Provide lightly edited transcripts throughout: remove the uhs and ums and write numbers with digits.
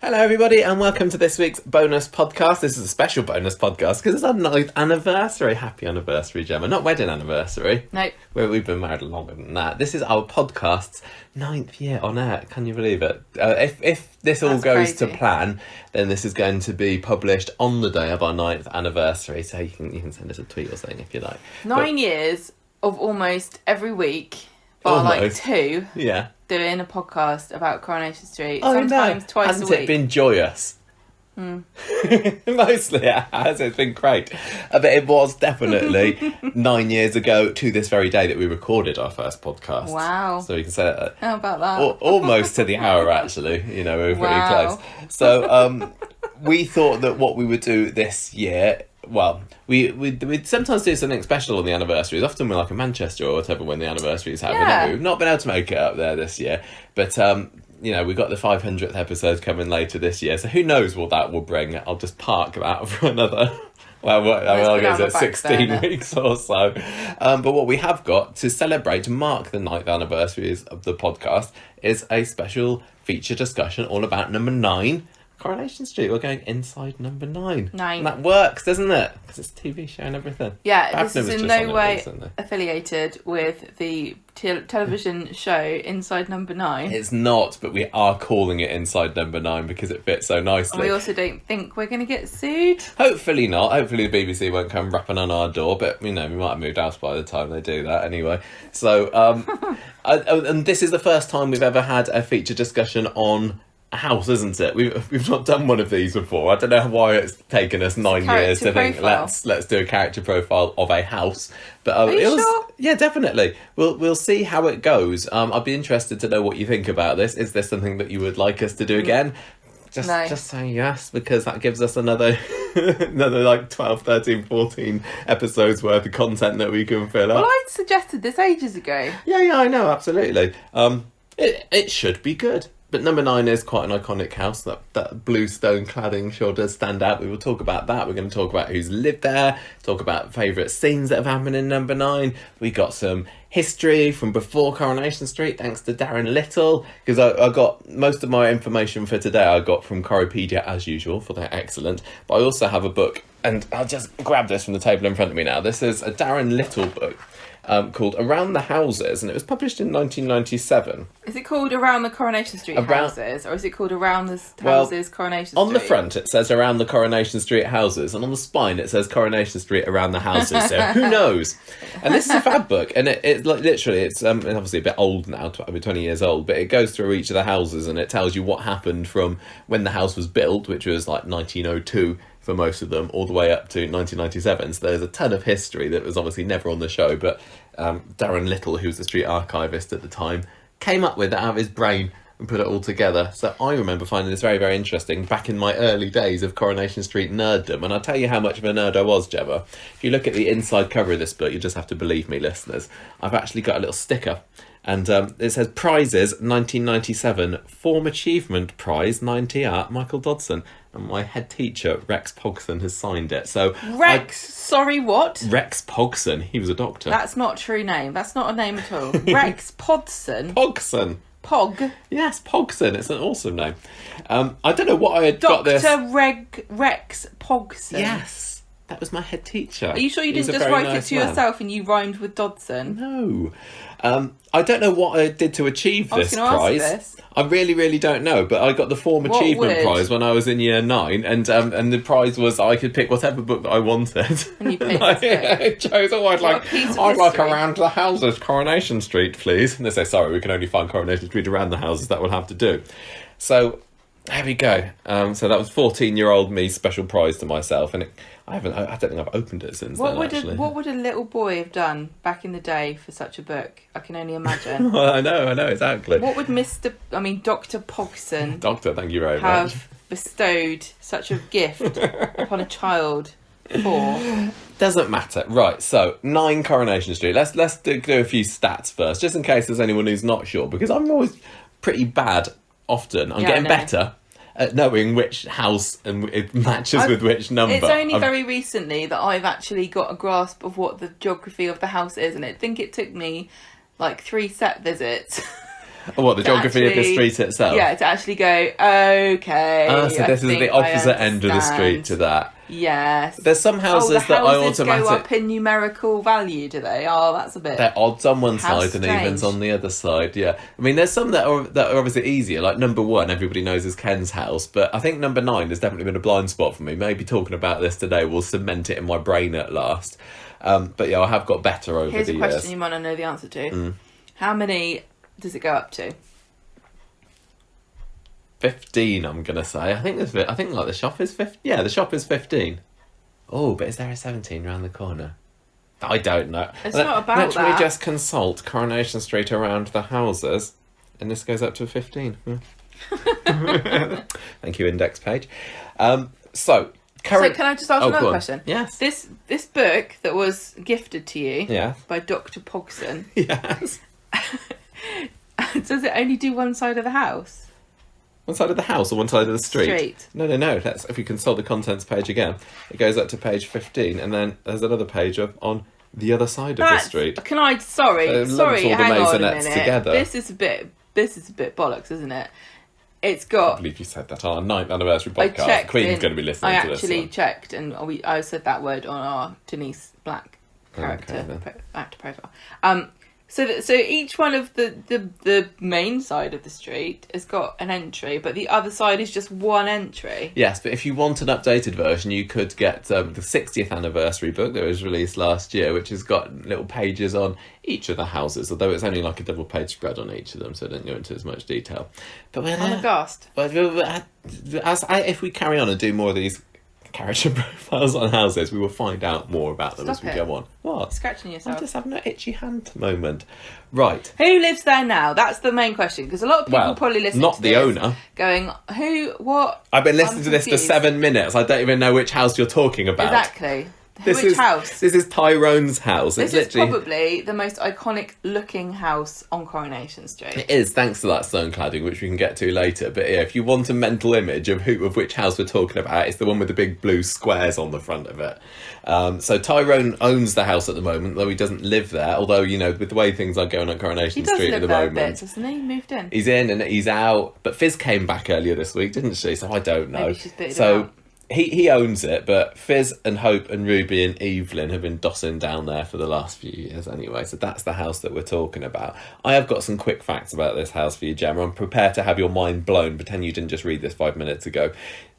Hello everybody and welcome to this week's bonus podcast. This is a special bonus podcast because it's our 9th anniversary. Happy anniversary, Gemma. Not wedding anniversary. No. We've been married longer than that. This is our podcast's 9th year on air. Can you believe it? If this all goes to plan, then this is going to be published on the day of our 9th anniversary. So you can send us a tweet or something if you like. 9 years of almost every week, or like 2. Yeah. Doing a podcast about Coronation Street. Oh, sometimes twice Hasn't a week. It been joyous? Mostly it has. It's been great. But it was definitely 9 years ago to this very day that we recorded our first podcast. Wow. So we can say that. How about that? Almost to the hour, actually. You know, we were pretty close. So we thought that what we would do this year... Well, we'd sometimes do something special on the anniversaries. Often we're like in Manchester or whatever when the anniversary is happening. Yeah. We've not been able to make it up there this year. But, you know, we've got the 500th episode coming later this year. So who knows what that will bring. I'll just park that for another... Well, I guess it's 16 weeks or so. But what we have got to celebrate, to mark the 9th anniversaries of the podcast, is a special feature discussion all about number 9, Coronation Street. We're going inside number 9. 9. And that works, doesn't it? Because it's a TV show and everything. Yeah, this is in no way affiliated with the television show Inside Number 9. It's not, but we are calling it Inside Number 9 because it fits so nicely. And we also don't think we're going to get sued. Hopefully not. Hopefully the BBC won't come rapping on our door, but, you know, we might have moved house by the time they do that anyway. So, and this is the first time we've ever had a feature discussion on a house, isn't it? We've not done one of these before. I don't know why it's taken us 9 years to think let's do a character profile of a house. But Are you sure? Yeah, definitely. We'll see how it goes. I'd be interested to know what you think about this. Is this something that you would like us to do again? Just say yes, because that gives us another like 12, 13, 14 episodes worth of content that we can fill up. Well, I suggested this ages ago. Yeah, I know, absolutely. It should be good. But number 9 is quite an iconic house. That blue stone cladding sure does stand out. We will talk about that. We're going to talk about who's lived there, talk about favourite scenes that have happened in number 9. We got some history from before Coronation Street, thanks to Darren Little, because I got most of my information for today I got from Coropedia as usual, for they're excellent. But I also have a book, and I'll just grab this from the table in front of me now. This is a Darren Little book. Called Around the Houses, and it was published in 1997. Is it called Around the Coronation Street Houses, or is it called Around the Houses Coronation Street? On the front it says Around the Coronation Street Houses, and on the spine it says Coronation Street Around the Houses, so who knows? And this is a fab book, and it's like literally, it's obviously a bit old now, 20 years old, but it goes through each of the houses and it tells you what happened from when the house was built, which was like 1902, for most of them, all the way up to 1997. So there's a ton of history that was obviously never on the show, but Darren Little, who was the street archivist at the time, came up with it out of his brain and put it all together. So I remember finding this very, very interesting back in my early days of Coronation Street nerddom. And I'll tell you how much of a nerd I was, Gemma. If you look at the inside cover of this book, you just have to believe me, listeners. I've actually got a little sticker. And it says Prizes 1997 Form Achievement Prize 90 Art Michael Dodson. And my head teacher, Rex Pogson, has signed it. So sorry, what? Rex Pogson. He was a doctor. That's not a true name. That's not a name at all. Rex Podson. Pogson. Pog? Yes, Pogson. It's an awesome name. I don't know what I had got this... Dr. Rex Pogson. Yes. That was my head teacher. Are you sure you didn't just write it to yourself and you rhymed with Dodson? No. I don't know what I did to achieve this prize. Ask this. I really, really don't know. But I got the Form Achievement Prize when I was in year 9, and the prize was I could pick whatever book that I wanted. And you picked I chose. I'd like Around the Houses, Coronation Street, please. And they say, sorry, we can only find Coronation Street around the houses. That will have to do. So there we go. So that was 14-year-old me special prize to myself, and I don't think I've opened it since then, actually. What would a little boy have done back in the day for such a book? I can only imagine. Well, I know, exactly. What would Dr. Pogson... Doctor, thank you very much. ...have bestowed such a gift upon a child for? Doesn't matter. Right, so 9 Coronation Street. Let's do a few stats first, just in case there's anyone who's not sure, because I'm always pretty bad often. I'm getting better at knowing which house and it matches with which number. It's only very recently that I've actually got a grasp of what the geography of the house is, and I think it took me like 3 set visits Oh, what, the geography of the street itself? Yeah, to actually go, okay. So this is the opposite end of the street to that. Yes. There's some houses the that I houses automatically... go up in numerical value, do they? Oh, that's a bit... They're odds on one How side and evens strange. on the other side, yeah. I mean, there's some that are obviously easier, like number 1, everybody knows is Ken's house, but I think number 9 has definitely been a blind spot for me. Maybe talking about this today will cement it in my brain at last. But yeah, I have got better over Here's the years. Here's a question you might not know the answer to. How many does it go up to? 15, I'm going to say. I think like the shop is 15. Yeah, the shop is 15. Oh, but is there a 17 round the corner? I don't know. It's not about Let that. me just consult Coronation Street around the houses. And this goes up to 15. Thank you, index page. So can I just ask another question? Yes. This book that was gifted to you by Dr. Pogson. Yes. Does it only do one side of the house? One side of the house or one side of the street? No. That's, if you consult the contents page again, it goes up to page 15, and then there's another page on the other side of the street. Can I? Sorry, all the hang on a minute. together. This is a bit bollocks, isn't it? It's got... I believe you said that on our 9th anniversary podcast. The Queen's going to be listening to this. I actually checked, and I said that word on our Denise Black actor profile. So each one of the main side of the street has got an entry, but the other side is just one entry. Yes, but if you want an updated version, you could get the 60th anniversary book that was released last year, which has got little pages on each of the houses, although it's only like a double page spread on each of them, so I don't go into as much detail. But I'm aghast. But if we carry on and do more of these character profiles on houses, we will find out more about them as we go on. What? Scratching yourself. I'm just having an itchy hand moment. Right. Who lives there now? That's the main question, because a lot of people probably listen not to the this owner. Going, who, what? I've been listening to this for 7 minutes. I don't even know which house you're talking about. Exactly. Which house? This is Tyrone's house. This is probably the most iconic looking house on Coronation Street. It is, thanks to that stone cladding, which we can get to later. But yeah, if you want a mental image of which house we're talking about, it's the one with the big blue squares on the front of it. So Tyrone owns the house at the moment, though he doesn't live there. Although, with the way things are going on Coronation Street at the moment. He does live there a bit, doesn't he? He moved in. He's in and he's out. But Fizz came back earlier this week, didn't she? So I don't know. Maybe she's bitted him out. He owns it, but Fizz and Hope and Ruby and Evelyn have been dossing down there for the last few years anyway, so that's the house that we're talking about. I have got some quick facts about this house for you, Gemma. I'm prepared to have your mind blown. Pretend you didn't just read this 5 minutes ago.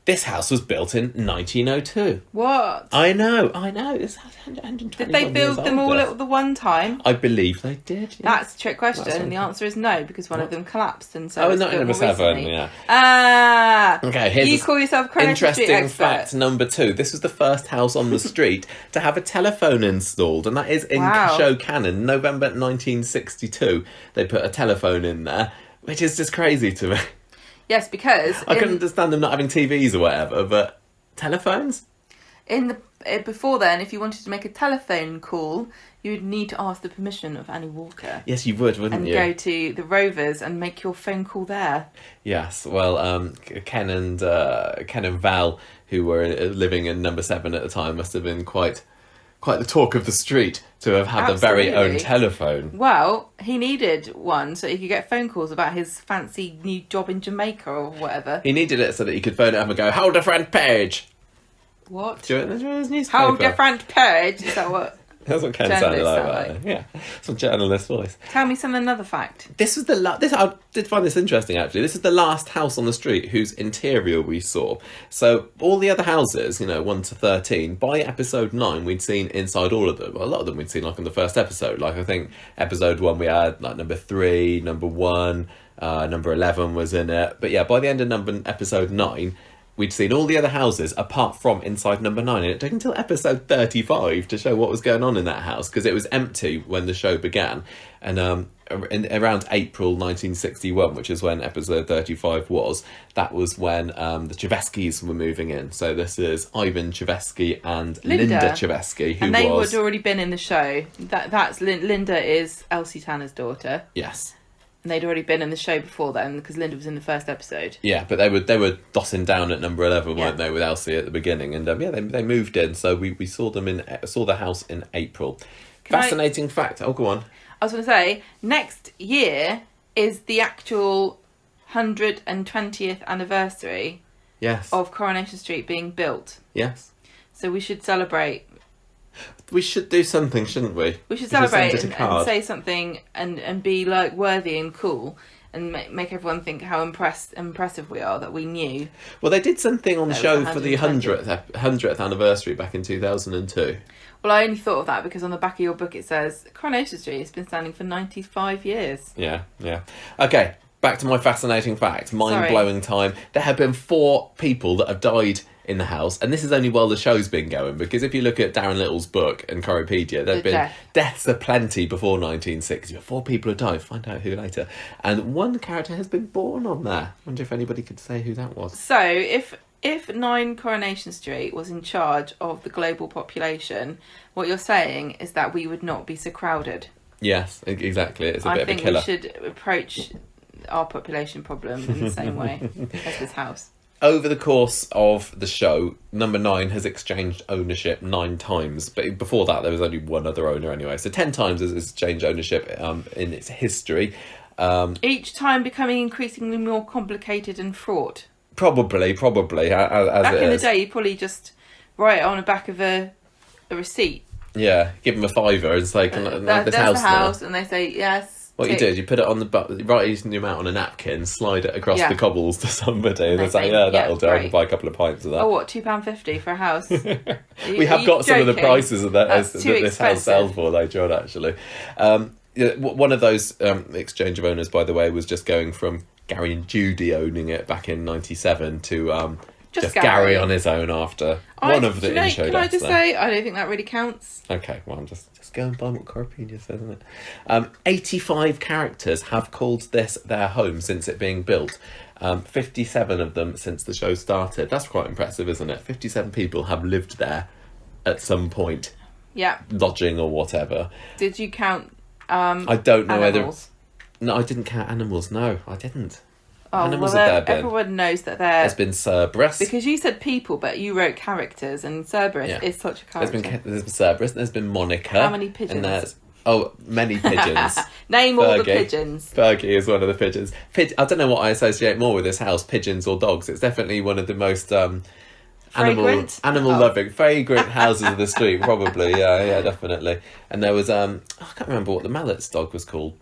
This house was built in 1902. What? I know. This house is 120 Did they build them all at the one time? I believe they did. Yes. That's a trick question, and the answer is no, because one of them collapsed, and so not number 7. Yeah. Okay. Here's you call yourself Coronation Street expert. Interesting fact number 2. This was the first house on the street to have a telephone installed, and that is in show canon. November 1962, they put a telephone in there, which is just crazy to me. Yes, because I can understand them not having TVs or whatever, but telephones? Before then, if you wanted to make a telephone call, you would need to ask the permission of Annie Walker. Yes, you would, wouldn't you? And go to the Rovers and make your phone call there. Yes, well, Ken and Val, who were living in number 7 at the time, must have been quite the talk of the street to have had their very own telephone. Well, he needed one so he could get phone calls about his fancy new job in Jamaica or whatever. He needed it so that he could phone it up and go, hold a front page. What? Do it in his newspaper. Hold a front page? Is that what? That's what Ken sounded like. Yeah, it's a journalist voice. Tell me another fact. This was I did find this interesting, actually. This is the last house on the street whose interior we saw. So all the other houses, 1 to 13, by episode 9, we'd seen inside all of them. Well, a lot of them we'd seen, in the first episode. I think episode 1 we had, number 3, number 1, number 11 was in it. But yeah, by the end of episode 9... we'd seen all the other houses apart from inside number 9, and it took until episode 35 to show what was going on in that house, because it was empty when the show began. And around April 1961, which is when episode 35 was, that was when the Cheveskys were moving in. So this is Ivan Chevesky and Linda Chevesky, and they had already been in the show. That's Linda is Elsie Tanner's daughter. Yes. And they'd already been in the show before then, because Linda was in the first episode. Yeah, but they were dossing down at number 11, weren't they, with Elsie at the beginning? And they moved in, so we saw the house in April. Fascinating fact. Oh, go on. I was going to say, next year is the actual 120th anniversary Yes. of Coronation Street being built. Yes. So we should celebrate. We should do something, shouldn't we? We should send celebrate it a and card. say something and be like worthy and cool and make everyone think how impressive we are that we knew. Well, they did something on the That show was for the 100th anniversary back in 2002. Well, I only thought of that because on the back of your book it says Coronation Street has been standing for 95 years. Yeah. Okay, back to my fascinating fact. Mind-blowing time. There have been 4 people that have died in the house, and this is only while the show's been going, because if you look at Darren Little's book and Coropedia, there've been deaths aplenty before 1960, but 4 people have died. Find out who later. And 1 character has been born on there. Wonder if anybody could say who that was. So, if 9 Coronation Street was in charge of the global population, what you're saying is that we would not be so crowded. Yes, exactly. It's a bit of a killer. I think we should approach our population problem in the same way as this house. Over the course of the show, number 9 has exchanged ownership 9 times. But before that, there was only 1 other owner anyway. So 10 times has exchanged ownership in its history. Each time becoming increasingly more complicated and fraught. Probably, as back it in the is. day, you probably just write it on the back of a receipt. Yeah, give them a £5 and say, "Can I have this house That's the house," now?" and they say yes. What you did, you put it on write the amount on a napkin, slide it across the cobbles to somebody, and they say, "Yeah, that'll do. I can buy a couple of pints of that." Oh, what, £2.50 for a house? We have got some of the prices of that this house sells for later on, actually. One of those exchange of owners, by the way, was just going from Gary and Judy owning it back in '97 to just Gary on his own after one of the in-show Can I deaths just there. say, I don't think that really counts. Okay, well, I'm just go and buy what Coropedia says, isn't it? 85 characters have called this their home since it being built. 57 of them since the show started. That's quite impressive, isn't it? 57 people have lived there at some point. Yeah. Lodging or whatever. Did you count I don't know animals? No, I didn't count animals. No, I didn't. Oh, Animals well, have there been. Everyone knows that they're... There's been Cerberus. Because you said people, but you wrote characters, and Cerberus is such a character. There's been Cerberus, there's been Monica. How many pigeons? And many pigeons. Name all the pigeons. Fergie is one of the pigeons. I don't know what I associate more with this house, pigeons or dogs. It's definitely one of the most animal-loving, fragrant houses of the street, probably. Yeah, definitely. And there was, I can't remember what the Mallet's dog was called.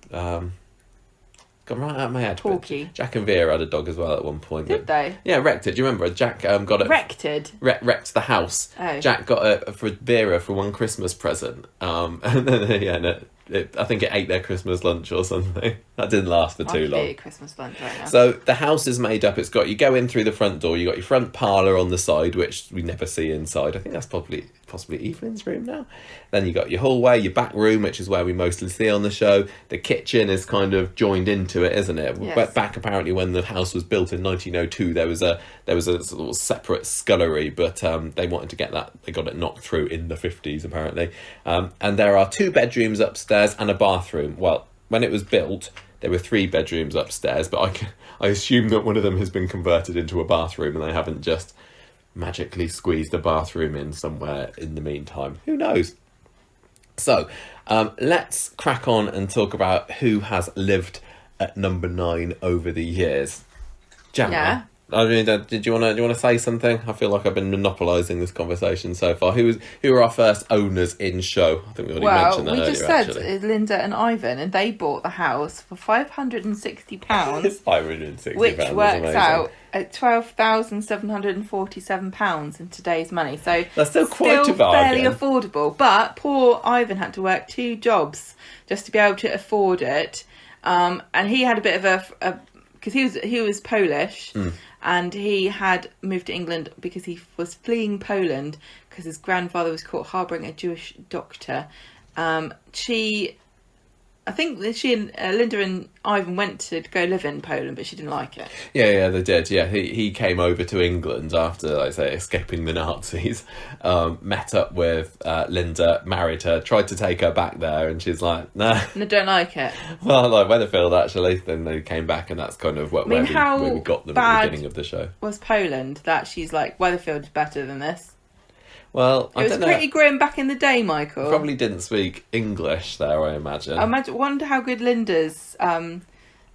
Gone right out of my head. Porky. Jack and Vera had a dog as well at one point. Did they? Yeah, wrecked it. Do you remember? Jack got it. Wrecked it? Wrecked the house. Oh. Jack got it for Vera for one Christmas present. And then, I think it ate their Christmas lunch or something. That didn't last for too long. Christmas lunch right now. So the house is made up. You go in through the front door. You got your front parlour on the side, which we never see inside. I think that's possibly Evelyn's room now. Then you got your hallway, your back room, which is where we mostly see on the show. The kitchen is kind of joined into it, isn't it? Yes. Back apparently when the house was built in 1902, there was a sort of separate scullery, but they wanted to get that. They got it knocked through in the 50s apparently. And there are 2 bedrooms upstairs and a bathroom. Well, when it was built, there were 3 bedrooms upstairs, but I assume that one of them has been converted into a bathroom and they haven't just magically squeezed a bathroom in somewhere in the meantime. Who knows? So, let's crack on and talk about who has lived at number 9 over the years. Gemma, yeah. I mean, do you want to say something? I feel like I've been monopolising this conversation so far. Who are our first owners in show? I think we already mentioned that earlier. We just said Linda and Ivan, and they bought the house for £560. £560, which works amazing. out at £12,747 in today's money. So that's still quite a fairly bargain. affordable. But poor Ivan had to work 2 jobs just to be able to afford it. And he had a bit of a because he was Polish. And he had moved to England because he was fleeing Poland because his grandfather was caught harbouring a Jewish doctor. I think that she and Linda and Ivan went to go live in Poland, but she didn't like it. Yeah, they did. Yeah, he came over to England after, like I say, escaping the Nazis. Met up with Linda, married her, tried to take her back there, and she's like, nah. And I don't like it. Well, like Weatherfield, actually. Then they came back, and that's kind of where we got them at the beginning of the show. Was Poland that she's like, Weatherfield's better than this? Well, it was pretty grim back in the day, Michael. Probably didn't speak English there, I imagine. Wonder how good Linda's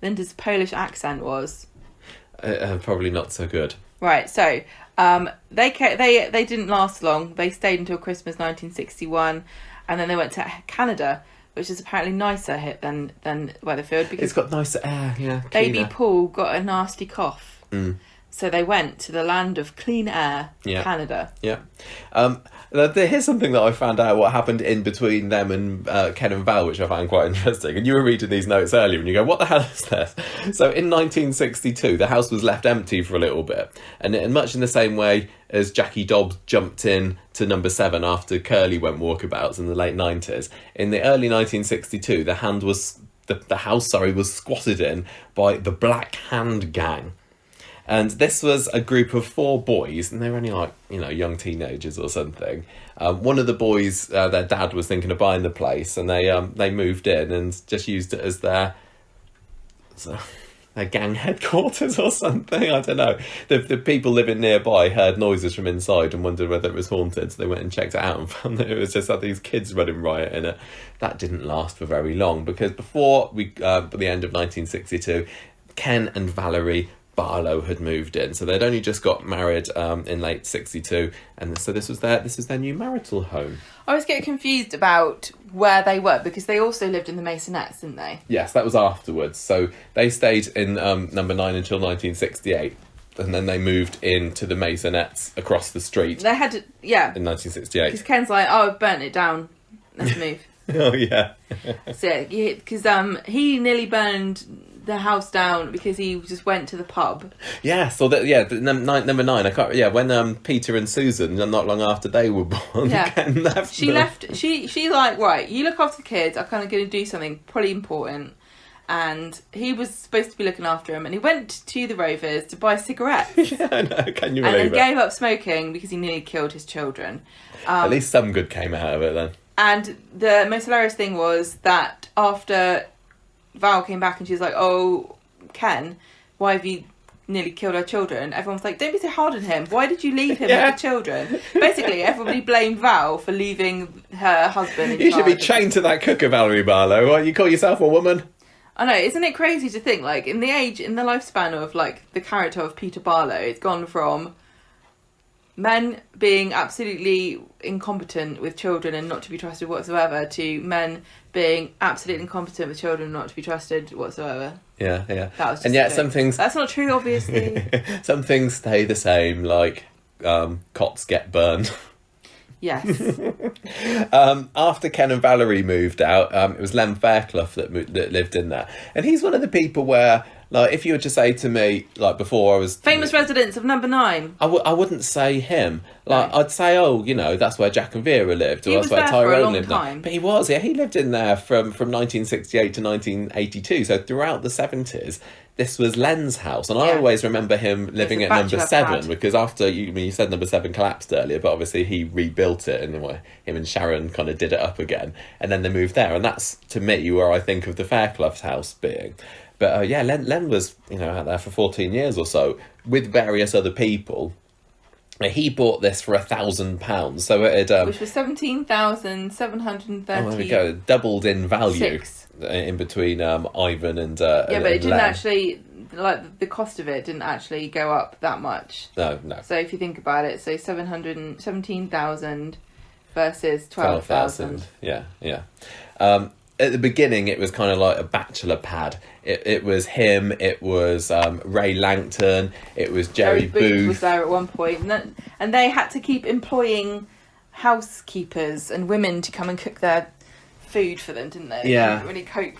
Linda's Polish accent was? Probably not so good. Right, so they didn't last long. They stayed until Christmas 1961, and then they went to Canada, which is apparently nicer hit than Weatherfield because It's got nicer air, yeah. baby cleaner. Paul got a nasty cough. So they went to the land of clean air, Canada. Yeah. Here's something that I found out what happened in between them and Ken and Val, which I found quite interesting. And you were reading these notes earlier and you go, what the hell is this? So in 1962, the house was left empty for a little bit. And much in the same way as Jackie Dobbs jumped in to number 7 after Curly went walkabouts in the late 90s, in the early 1962, the house was squatted in by the Black Hand Gang. And this was a group of 4 boys, and they were only like, young teenagers or something. One of the boys, their dad was thinking of buying the place, and they moved in and just used it as their gang headquarters or something. I don't know. The people living nearby heard noises from inside and wondered whether it was haunted, so they went and checked it out and found that it was just these kids running riot in it. That didn't last for very long, because before the end of 1962, Ken and Valerie Barlow had moved in, so they'd only just got married in late 62, and so this was their new marital home. I always get confused about where they were because they also lived in the Maisonettes, didn't they? Yes, that was afterwards. So they stayed in number 9 until 1968, and then they moved into the Maisonettes across the street. They had to, in 1968. Because Ken's like, oh, I've burnt it down. Let's move. Oh yeah. So because he nearly burned the house down because he just went to the pub. Yeah, so number 9. I can't. Yeah, when Peter and Susan, not long after they were born, Ken left. She left. She like, right, you look after the kids. I'm kind of going to do something pretty important. And he was supposed to be looking after him, and he went to the Rovers to buy cigarettes. Yeah, I know. Can you believe it? And then gave up smoking because he nearly killed his children. At least some good came out of it then. And the most hilarious thing was that after Val came back and she was like, oh, Ken, why have you nearly killed our children? Everyone was like, don't be so hard on him. Why did you leave him with the children? Basically, everybody blamed Val for leaving her husband in You should be charge. chained to that cooker, Valerie Barlow. Why you call yourself a woman? I know, isn't it crazy to think, like, in the lifespan of, like, the character of Peter Barlow, it's gone from men being absolutely incompetent with children and not to be trusted whatsoever to men being absolutely incompetent with children and not to be trusted whatsoever. Yeah. That was just and yet some things... That's not true, obviously. Some things stay the same, like cots get burned. Yes. After Ken and Valerie moved out, it was Len Fairclough that lived in there. And he's one of the people where, like, if you were to say to me, like, before I was... Famous residents of number 9. I wouldn't say him. Like, no. I'd say, that's where Jack and Vera lived. Or that's where Tyrone lived. But he was, he lived in there from 1968 to 1982. So throughout the 70s, this was Len's house. And I always remember him living at number 7. Because after, you said number 7 collapsed earlier, but obviously he rebuilt it. And him and Sharon kind of did it up again. And then they moved there. And that's, to me, where I think of the Fairclough's house being. But Len was, out there for 14 years or so with various other people. He bought this for £1,000, so it had, which was 17,730. Oh, there we go, doubled in value in between Ivan and but it didn't Len. actually, like, the cost of it didn't actually go up that much. No. So if you think about it, so 17,000 versus 12,000. Yeah. At the beginning, it was kind of like a bachelor pad. It was him, it was Ray Langton, it was Jerry Booth. Was there at one point. And they had to keep employing housekeepers and women to come and cook their food for them, didn't they? Yeah. They couldn't really cope.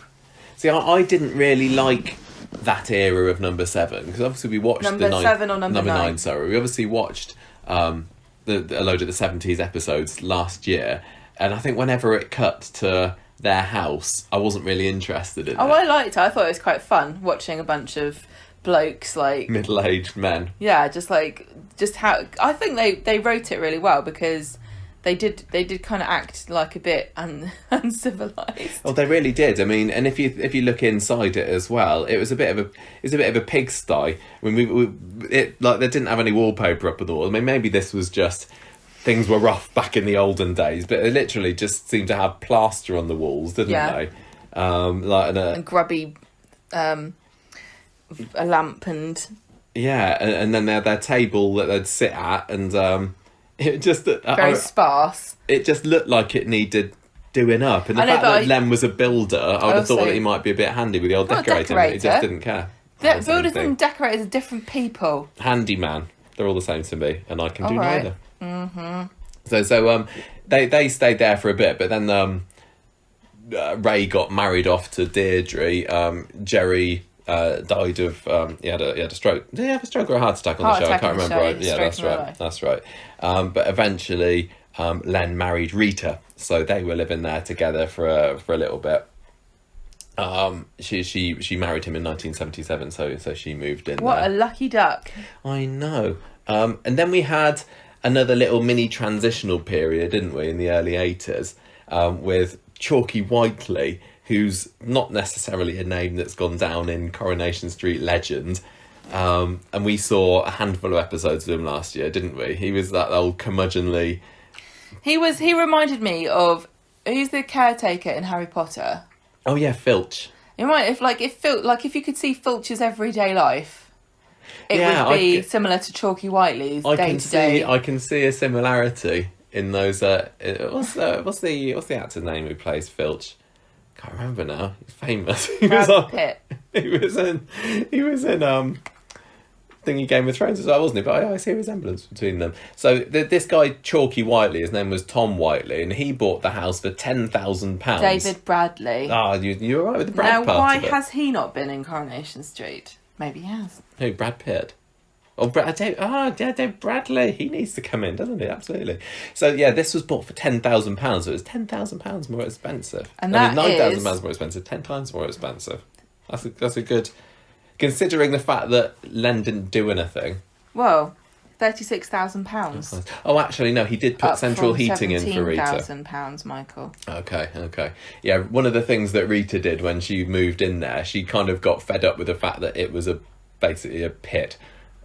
See, I didn't really like that era of number 7, because obviously we watched number 7 or number 9? Sorry, we obviously watched a load of the 70s episodes last year, and I think whenever it cut to their house, I wasn't really interested in it. I liked it. I thought it was quite fun watching a bunch of blokes, like middle-aged men. Yeah, just how I think they wrote it really well, because they did kind of act like a bit uncivilized. Well, they really did. I mean, and if you look inside it as well, it was a bit of a pigsty. I mean, they didn't have any wallpaper up at all. I mean, maybe this was just things were rough back in the olden days, but it literally just seemed to have plaster on the walls, didn't they? And grubby a lamp and... Yeah, and then they had their table that they'd sit at, and it just... Very sparse. It just looked like it needed doing up. And the fact that Len was a builder, I would have thought that he might be a bit handy with the old decorating, but he just didn't care. Builders and decorators are different people. Handyman. They're all the same to me, and I can do neither. Mm-hmm. So they stayed there for a bit, but then Ray got married off to Deirdre. Jerry died of he had a stroke. Did he have a stroke or a heart attack on the show? I can't remember. Yeah, that's right. But eventually Len married Rita, so they were living there together for a little bit. She married him in 1977, so she moved in. What a lucky duck! I know. And then we had another little mini transitional period, didn't we, in the early 80s, with Chalky Whiteley, who's not necessarily a name that's gone down in Coronation Street legend. And we saw a handful of episodes of him last year, didn't we? He was that old curmudgeonly... He reminded me of... Who's the caretaker in Harry Potter? Oh yeah, Filch. If you could see Filch's everyday life, it would be similar to Chalky Whiteley's day to day. I can see a similarity in those. What's the actor's name who plays Filch? Can't remember now. He's famous. Brad Pitt. He was in thingy Game of Thrones as well, wasn't he? But I see a resemblance between them. So this guy Chalky Whiteley, his name was Tom Whiteley, and he bought the house for £10,000. David Bradley. You were right with the Brad part Now, why of it. has he not been in Coronation Street? Maybe he has. Who, Brad Pitt? Oh, David Bradley. He needs to come in, doesn't he? Absolutely. So, yeah, this was bought for £10,000. So it was £10,000 more expensive. And that £9,000 more expensive, 10 times more expensive. That's a good... Considering the fact that Len didn't do anything. Well, £36,000. Oh, actually, no, he did put central heating in for Rita. £17,000, Michael. Okay. Yeah, one of the things that Rita did when she moved in there, she kind of got fed up with the fact that it was basically a pit.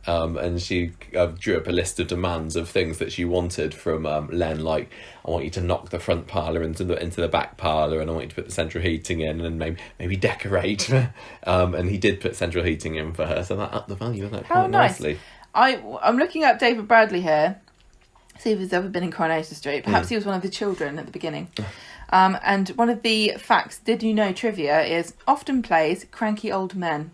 And she drew up a list of demands of things that she wanted from Len, like, I want you to knock the front parlour into the back parlour, and I want you to put the central heating in, and maybe decorate. And he did put central heating in for her, so that upped the value of that quite nicely. I'm looking up David Bradley here, see if he's ever been in Coronation Street. Perhaps he was one of the children at the beginning. And one of the facts, did you know trivia, is often plays cranky old men.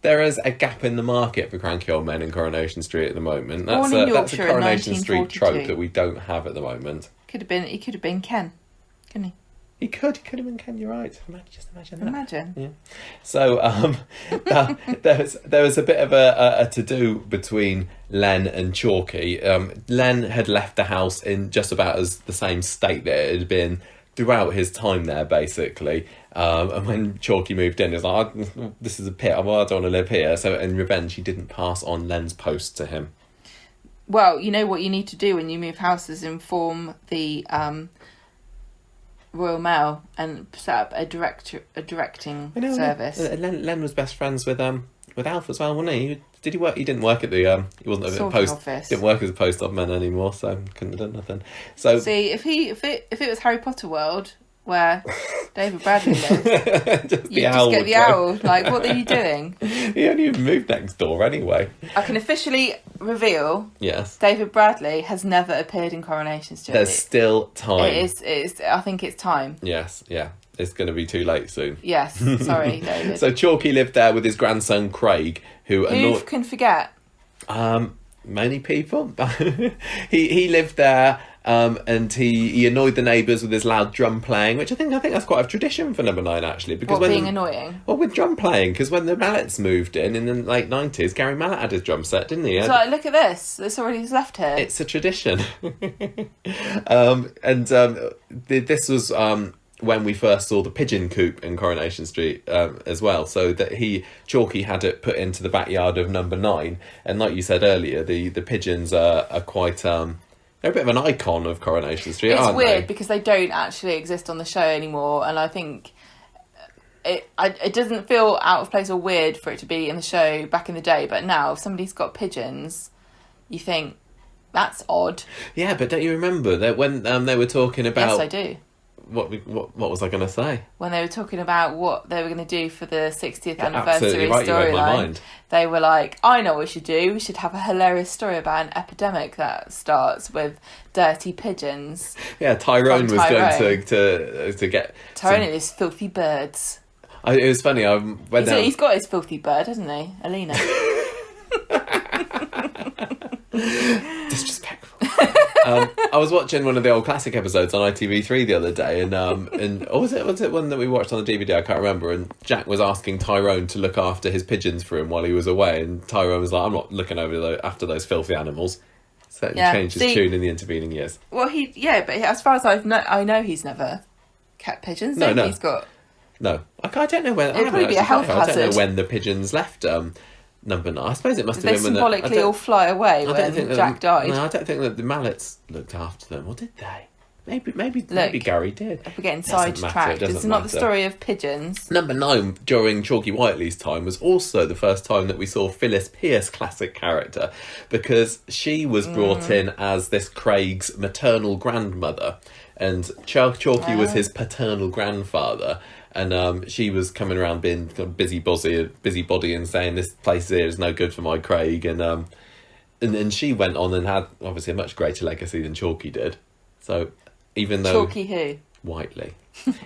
There is a gap in the market for cranky old men in Coronation Street at the moment. That's a Coronation Street trope that we don't have at the moment. He could have been Ken, couldn't he? He could have been Ken. You're right. Just imagine that. Imagine. Yeah. So there was a bit of a to do between Len and Chalky. Len had left the house in just about as the same state that it had been throughout his time there, basically. And when Chalky moved in, he was like, this is a pit, I don't want to live here. So in revenge, he didn't pass on Len's post to him. Well, you know what you need to do when you move houses? Inform the Royal Mail and set up a directing service. Len was best friends with Alf as well, wasn't he? Did he work? He didn't work at the. He wasn't at the post office. Didn't work as a post office man anymore, so couldn't have done nothing. So see, if it was Harry Potter world where David Bradley lives, just get the owl. Like, what are you doing? He only even moved next door anyway. I can officially reveal. Yes. David Bradley has never appeared in Coronation Street. There's still time. It is. I think it's time. Yes. Yeah. It's going to be too late soon. Yes. Sorry, David. So Chalky lived there with his grandson Craig, who can forget. Many people. he lived there. And he annoyed the neighbours with his loud drum playing, which I think that's quite a tradition for Number 9 actually. Because being annoying? Well, with drum playing, because when the Mallets moved in the late 90s, Gary Mallet had his drum set, didn't he? So look at this. This already is left here. It's a tradition. This was when we first saw the pigeon coop in Coronation Street as well. So that Chalky had it put into the backyard of Number 9, and like you said earlier, the pigeons are quite. They're a bit of an icon of Coronation Street, aren't they? It's weird because they don't actually exist on the show anymore, and I think it doesn't feel out of place or weird for it to be in the show back in the day, but now if somebody's got pigeons, you think, that's odd. Yeah, but don't you remember that when they were talking about... Yes, I do. what was I going to say? When they were talking about what they were going to do for the 60th Absolutely anniversary right, you read my storyline, mind. they were like, I know what we should do. We should have a hilarious story about an epidemic that starts with dirty pigeons. Yeah, Tyrone was Tyrone. going to get... Tyrone and his filthy birds. It was funny, I went down... He's got his filthy bird, hasn't he? Alina. Disrespectful. I was watching one of the old classic episodes on ITV3 the other day, and or was it one that we watched on the DVD? I can't remember. And Jack was asking Tyrone to look after his pigeons for him while he was away, and Tyrone was like, "I'm not looking after those filthy animals." So he changed his tune in the intervening years. Well, but as far as I know, he's never kept pigeons. No. He's got. No, I don't know when. It'd probably be a health hazard. I don't know when the pigeons left. Number 9. I suppose it must Did have they been symbolically all fly away when Jack died? No, I don't think that the mallets looked after them, or did they? Maybe Gary did. We're getting sidetracked. It's not the story of pigeons. Number 9, during Chalky Whiteley's time, was also the first time that we saw Phyllis Pearce, classic character, because she was brought in as this Craig's maternal grandmother, and Chalky was his paternal grandfather. And she was coming around being kind of busybody and saying this place here is no good for my Craig. And then she went on and had obviously a much greater legacy than Chalky did. So even though... Chalky who? Whiteley.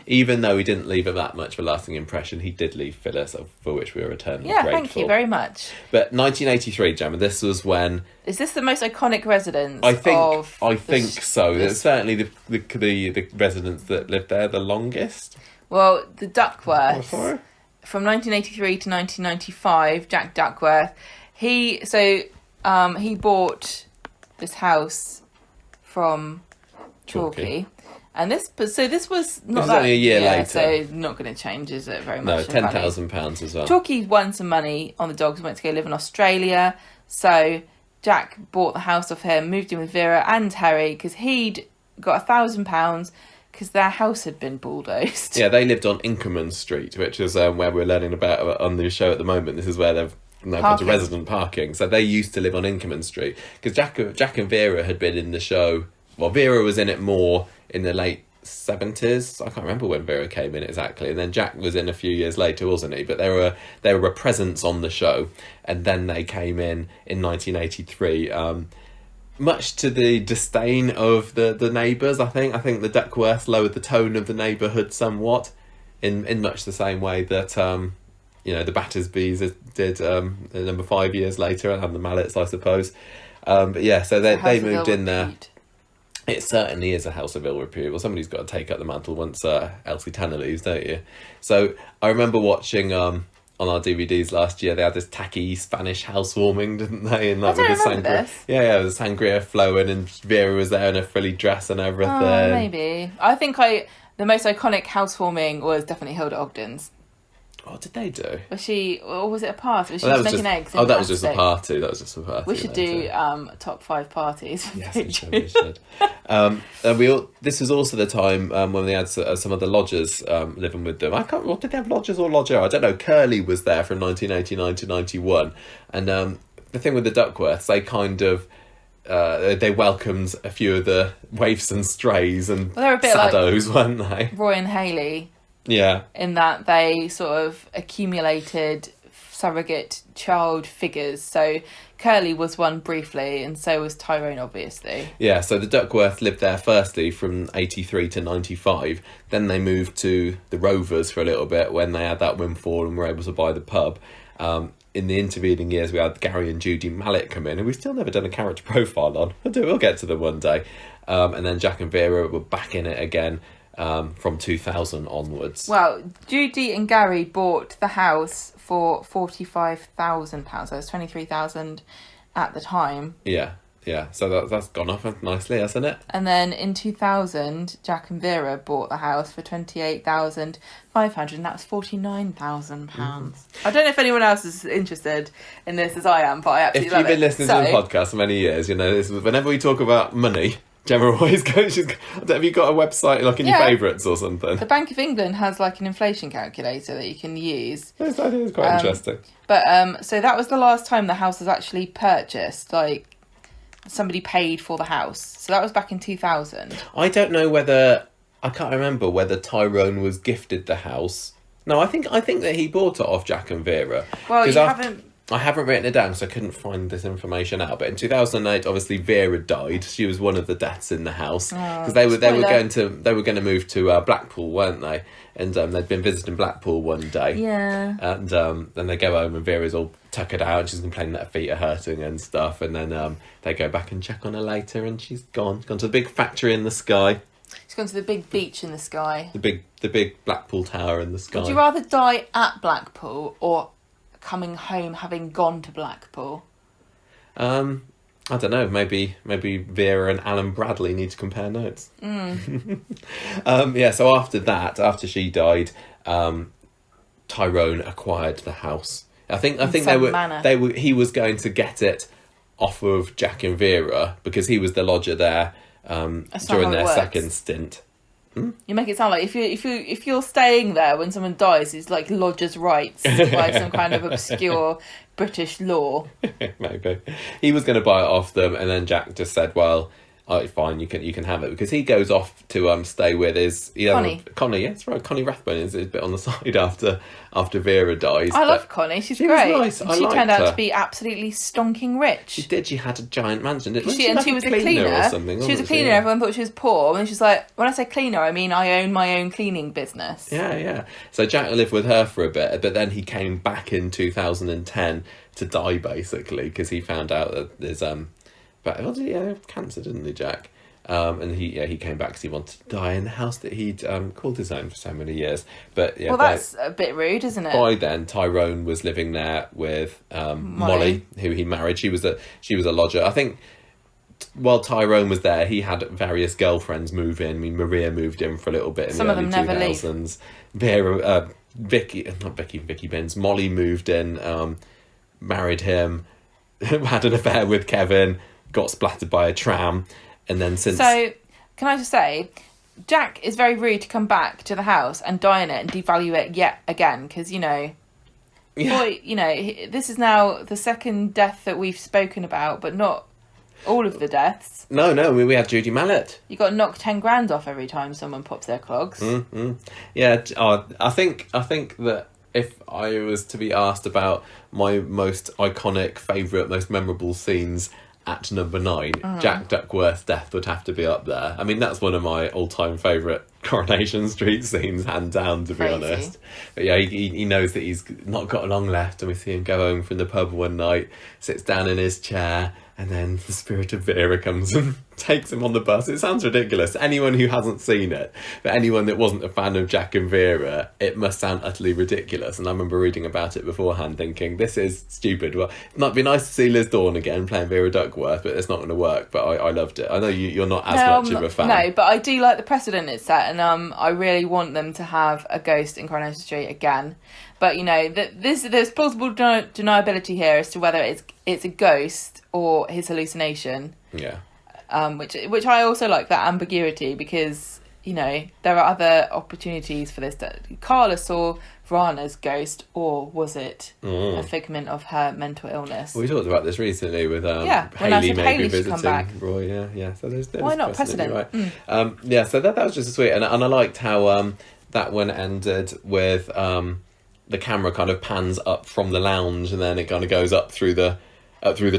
Even though he didn't leave that much of a lasting impression, he did leave Phyllis, for which we are eternally grateful. Thank you very much. But 1983, Gemma, this was when... Is this the most iconic residence I think so. It's certainly the residents that lived there the longest. Well, the Duckworth, Sorry? from 1983 to 1995, Jack Duckworth, he bought this house from Chalky. And this was not this was that... only a year later. So not going to change, is it, very much? No, £10,000 as well. Chalky won some money on the dogs and went to go live in Australia. So Jack bought the house off him, moved in with Vera and Harry, because he'd got £1,000 because their house had been bulldozed. Yeah, they lived on Inkerman Street, which is where we're learning about on the show at the moment. This is where they've now gone to resident parking. So they used to live on Inkerman Street. Because Jack and Vera had been in the show... Well, Vera was in it more in the late 70s. I can't remember when Vera came in exactly. And then Jack was in a few years later, wasn't he? But they were a presence on the show. And then they came in 1983... much to the disdain of the neighbours, I think. I think the Duckworth lowered the tone of the neighbourhood somewhat, in much the same way that the Battersbys did number 5 years later, and the Mallets, I suppose. But yeah, so they moved in there. It certainly is a house of ill repute. Well, somebody's got to take up the mantle once Elsie Tanner leaves, don't you? So I remember watching... on our DVDs last year, they had this tacky Spanish housewarming, didn't they? And I don't remember this. Yeah, the sangria flowing, and Vera was there in a frilly dress and everything. Oh, maybe. I think the most iconic housewarming was definitely Hilda Ogden's. What did they do? Or was it a party? She was making eggs. Oh, that was just a party. We should do top 5 parties. Yes, we should. This was also the time when they had some other lodgers living with them. Did they have lodgers or lodger? I don't know. Curly was there from 1989 to 91. And the thing with the Duckworths, they kind of... they welcomed a few of the waifs and strays and they were a bit saddos, weren't they? Roy and Hayley. Yeah. In that they sort of accumulated surrogate child figures. So Curly was one briefly, and so was Tyrone, obviously. Yeah, so the Duckworth lived there firstly from 83 to 95. Then they moved to the Rovers for a little bit when they had that windfall and were able to buy the pub. In the intervening years, we had Gary and Judy Mallet come in, and we've still never done a character profile on. We'll get to them one day. And then Jack and Vera were back in it again. From 2000 onwards. Well, Judy and Gary bought the house for £45,000. So it was £23,000 at the time. Yeah. So that's gone up nicely, hasn't it? And then in 2000, Jack and Vera bought the house for £28,500, and that was £49,000. I don't know if anyone else is interested in this as I am, but I absolutely love it. If you've been listening to the podcast for many years, whenever we talk about money... Gemma always goes, have you got a website like in your favourites or something? The Bank of England has like an inflation calculator that you can use. This idea is quite interesting. But so that was the last time the house was actually purchased. Like somebody paid for the house. So that was back in 2000. I don't know whether I can't remember whether Tyrone was gifted the house. No, I think that he bought it off Jack and Vera. Well, you haven't... I haven't written it down because I couldn't find this information out. But in 2008, obviously Vera died. She was one of the deaths in the house because they were going to move to Blackpool, weren't they? And they'd been visiting Blackpool one day. Yeah. And then they go home and Vera's all tuckered out and she's complaining that her feet are hurting and stuff. And then they go back and check on her later and she's gone. She's gone to the big factory in the sky. She's gone to the big beach in the sky. The big Blackpool Tower in the sky. Would you rather die at Blackpool or coming home having gone to Blackpool? I don't know. Maybe Vera and Alan Bradley need to compare notes. So after she died, Tyrone acquired the house. I think he was going to get it off of Jack and Vera because he was the lodger there during their second stint. You make it sound like if you're staying there when someone dies, it's like lodger's rights by some kind of obscure British law. Maybe he was going to buy it off them, and then Jack just said, "Well, fine, you can have it," because he goes off to stay with his Connie. Yeah, that's right. Connie Rathbone is a bit on the side after Vera dies. I love Connie. She's great. Was nice. She turned out to be absolutely stonking rich. She did. She had a giant mansion, didn't she? And she was a cleaner or something. She was a cleaner. Everyone thought she was poor, and she's like, when I say cleaner, I mean I own my own cleaning business. Yeah. So Jack lived with her for a bit, but then he came back in 2010 to die basically because he found out that there's but did he have cancer, didn't he, Jack? And he came back because he wanted to die in the house that he'd called his own for so many years. But yeah, that's a bit rude, isn't it? By then, Tyrone was living there with Molly, who he married. She was a lodger. I think while Tyrone was there, he had various girlfriends move in. I mean, Maria moved in for a little bit in the early 2000s. Vera, Vicky Binns. Molly moved in, married him, had an affair with Kevin, got splattered by a tram, and then since... So, can I just say, Jack is very rude to come back to the house and die in it and devalue it yet again, because, boy, this is now the second death that we've spoken about, but not all of the deaths. No, we had Judy Mallet. You got knocked 10 grand off every time someone pops their clogs. Mm-hmm. Yeah, I think that if I was to be asked about my most iconic, favourite, most memorable scenes at number 9, Jack Duckworth's death would have to be up there. I mean, that's one of my all-time favourite Coronation Street scenes, hand down, to be honest. But yeah, he knows that he's not got long left, and we see him go home from the pub one night, sits down in his chair, and then the spirit of Vera comes and takes him on the bus. It sounds ridiculous. Anyone who hasn't seen it, but anyone that wasn't a fan of Jack and Vera, it must sound utterly ridiculous. And I remember reading about it beforehand thinking, this is stupid. Well, it might be nice to see Liz Dawn again playing Vera Duckworth, but it's not going to work. But I loved it. I know you're not as much of a fan. No, but I do like the precedent it's set, and I really want them to have a ghost in Coronation Street again. But, there's plausible deniability here as to whether it's a ghost or his hallucination. Yeah. Which I also like that ambiguity because, there are other opportunities for this. Carla saw Vrana's ghost, or was it a figment of her mental illness? Well, we talked about this recently with Hayley maybe visiting Roy. Yeah. So there's why not precedent? Right. So that was just sweet, and I liked how that one ended with the camera kind of pans up from the lounge, and then it kind of goes up through the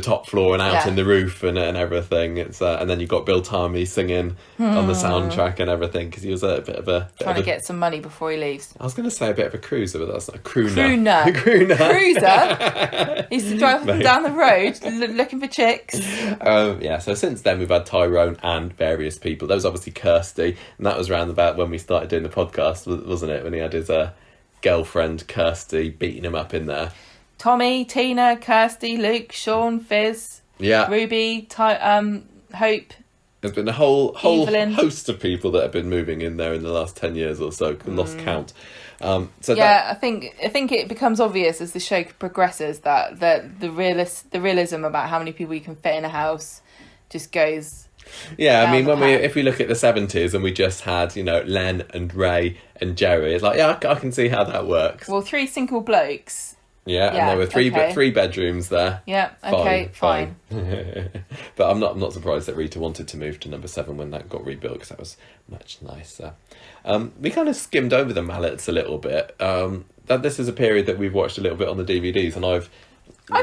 top floor and out in the roof and everything. It's and then you got Bill Tarmy singing on the soundtrack and everything because he was a bit of a trying to get some money before he leaves. I was going to say a bit of a cruiser, but that's not a crooner. Cruiser. He used to drive up and down the road looking for chicks. So since then we've had Tyrone and various people. There was obviously Kirsty, and that was round about when we started doing the podcast, wasn't it? When he had his girlfriend Kirsty beating him up in there. Tommy, Tina, Kirsty, Luke, Sean, Fizz, Ruby, Hope. There's been a whole host of people that have been moving in there in the last 10 years or so. Lost count. I think it becomes obvious as the show progresses that the realism about how many people you can fit in a house just goes. Yeah, I mean, if we look at the 70s and we just had, Len and Ray and Jerry, it's like, I can see how that works. Well, 3 single blokes Yeah, and there were three bedrooms there. Yeah, okay, fine. But I'm not surprised that Rita wanted to move to number 7 when that got rebuilt, because that was much nicer. We kind of skimmed over the Mallets a little bit. This is a period that we've watched a little bit on the DVDs, and I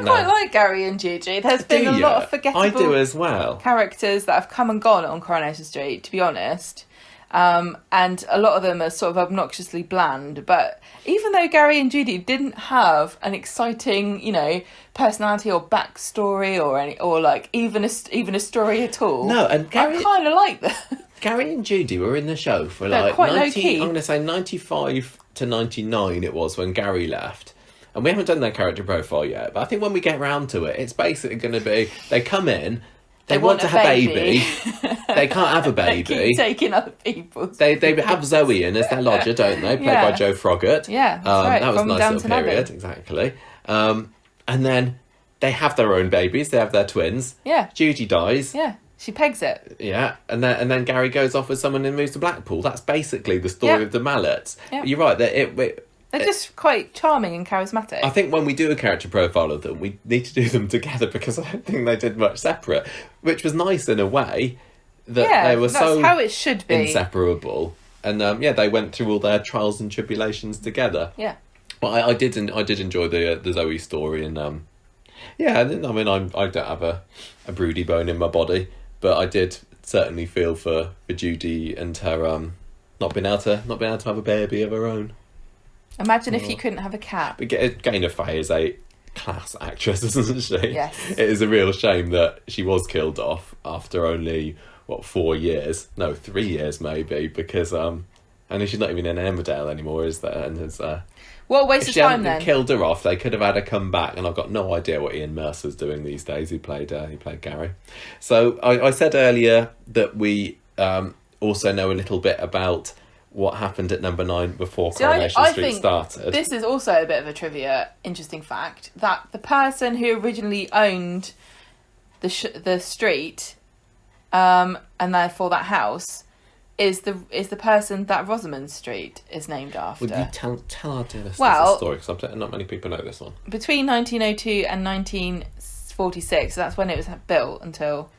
quite like Gary and Judy. There's been a lot of forgettable I do as well. Characters that have come and gone on Coronation Street, to be honest. And a lot of them are sort of obnoxiously bland. But even though Gary and Judy didn't have an exciting, personality or backstory or like even a story at all, no, and I kind of like them. Gary and Judy were in the show for They're quite low-key. I'm going to say 95 to 99 it was when Gary left. And we haven't done their character profile yet, but I think when we get round to it, it's basically going to be, they come in, they want to have a baby. They can't have a baby. They keep taking other people's. They have Zoe in as their lodger, don't they? Played by Joe Froggatt. Yeah, that's right. That was a From nice Downton little period, Abbey. exactly. And then they have their own babies. They have their twins. Yeah. Judy dies. Yeah, she pegs it. Yeah, and then Gary goes off with someone and moves to Blackpool. That's basically the story of the Mallets. Yeah. You're right, that They're just quite charming and charismatic. I think when we do a character profile of them, we need to do them together, because I don't think they did much separate, which was nice in a way that they were so how it should be. Inseparable. And they went through all their trials and tribulations together. Yeah. But I did enjoy the Zoe story, and I don't have a broody bone in my body, but I did certainly feel for Judy and her not being able to have a baby of her own. Imagine if you couldn't have a cat. But Gaynor Faye is a class actress, isn't she? Yes. It is a real shame that she was killed off after only, 4 years? No, 3 years maybe, because and she's not even in Emmerdale anymore, is there? And it's what a waste if of she time hadn't then. killed her off, they could have had her come back, and I've got no idea what Ian Mercer's doing these days. He played Gary. So I said earlier that we also know a little bit about what happened at number 9 before Coronation Street started. This is also a bit of a trivia, interesting fact, that the person who originally owned the street, and therefore that house, is the person that Rosamond Street is named after. Would you tell our dear listeners Well, the story? Because not many people know this one. Between 1902 and 1946, so that's when it was built until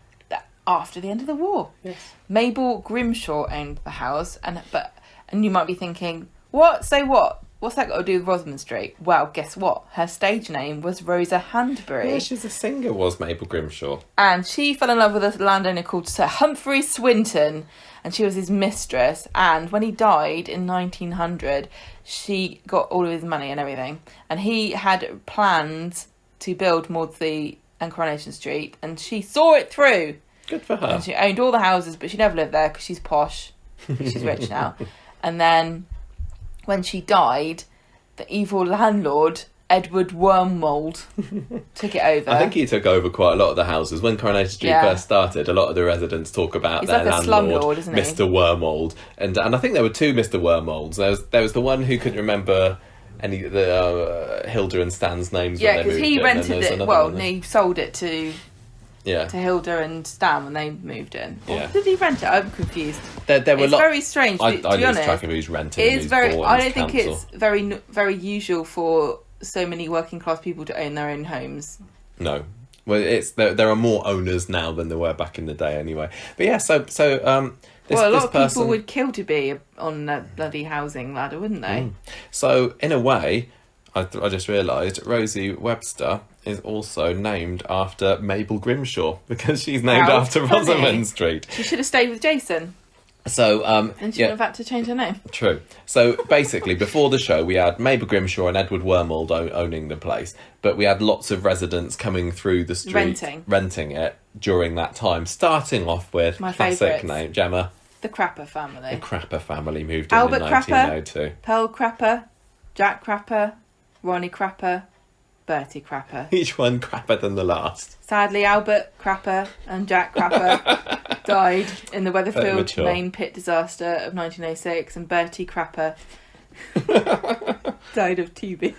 after the end of the war. Yes. Mabel Grimshaw owned the house, and you might be thinking, what? Say what? What's that got to do with Rosamond Street? Well, guess what? Her stage name was Rosa Handbury. Yeah, she's a singer, was Mabel Grimshaw. And she fell in love with a landowner called Sir Humphrey Swinton, and she was his mistress. And when he died in 1900, she got all of his money and everything. And he had plans to build Maudsley and Coronation Street, and she saw it through. Good for her. And she owned all the houses, but she never lived there because she's posh. She's rich now. And then when she died, the evil landlord, Edward Wormwold, took it over. I think he took over quite a lot of the houses. When Coronation Street first started, a lot of the residents talk about their like landlord, isn't he? Mr. Wormwold. And I think there were 2 Mr. Wormwolds. There was the one who couldn't remember any of the Hilda and Stan's names when they moved. Yeah, because he in, rented it. Well, he sold it to Hilda and Stan when they moved in. Or did he rent it? I'm confused. There were it's very strange. I to be lose honest, track of who's renting. It is very. Bought I and don't think council. it's very usual for so many working class people to own their own homes. No. Well, there are more owners now than there were back in the day, anyway. But yeah, so a lot of people would kill to be on that bloody housing ladder, wouldn't they? So in a way, I just realised Rosie Webster is also named after Mabel Grimshaw, because she's named after Rosamond Street. She should have stayed with Jason. So and she wouldn't have had to change her name. True. So basically, before the show, we had Mabel Grimshaw and Edward Wormwold owning the place, but we had lots of residents coming through the street renting it during that time. Starting off with my classic favourites. name, Gemma. The Crapper family. The Crapper family moved in Albert in Crapper, 1902. Pearl Crapper, Jack Crapper, Ronnie Crapper, Bertie Crapper. Each one crapper than the last. Sadly, Albert Crapper and Jack Crapper died in the Weatherfield main pit disaster of 1906, and Bertie Crapper died of TB.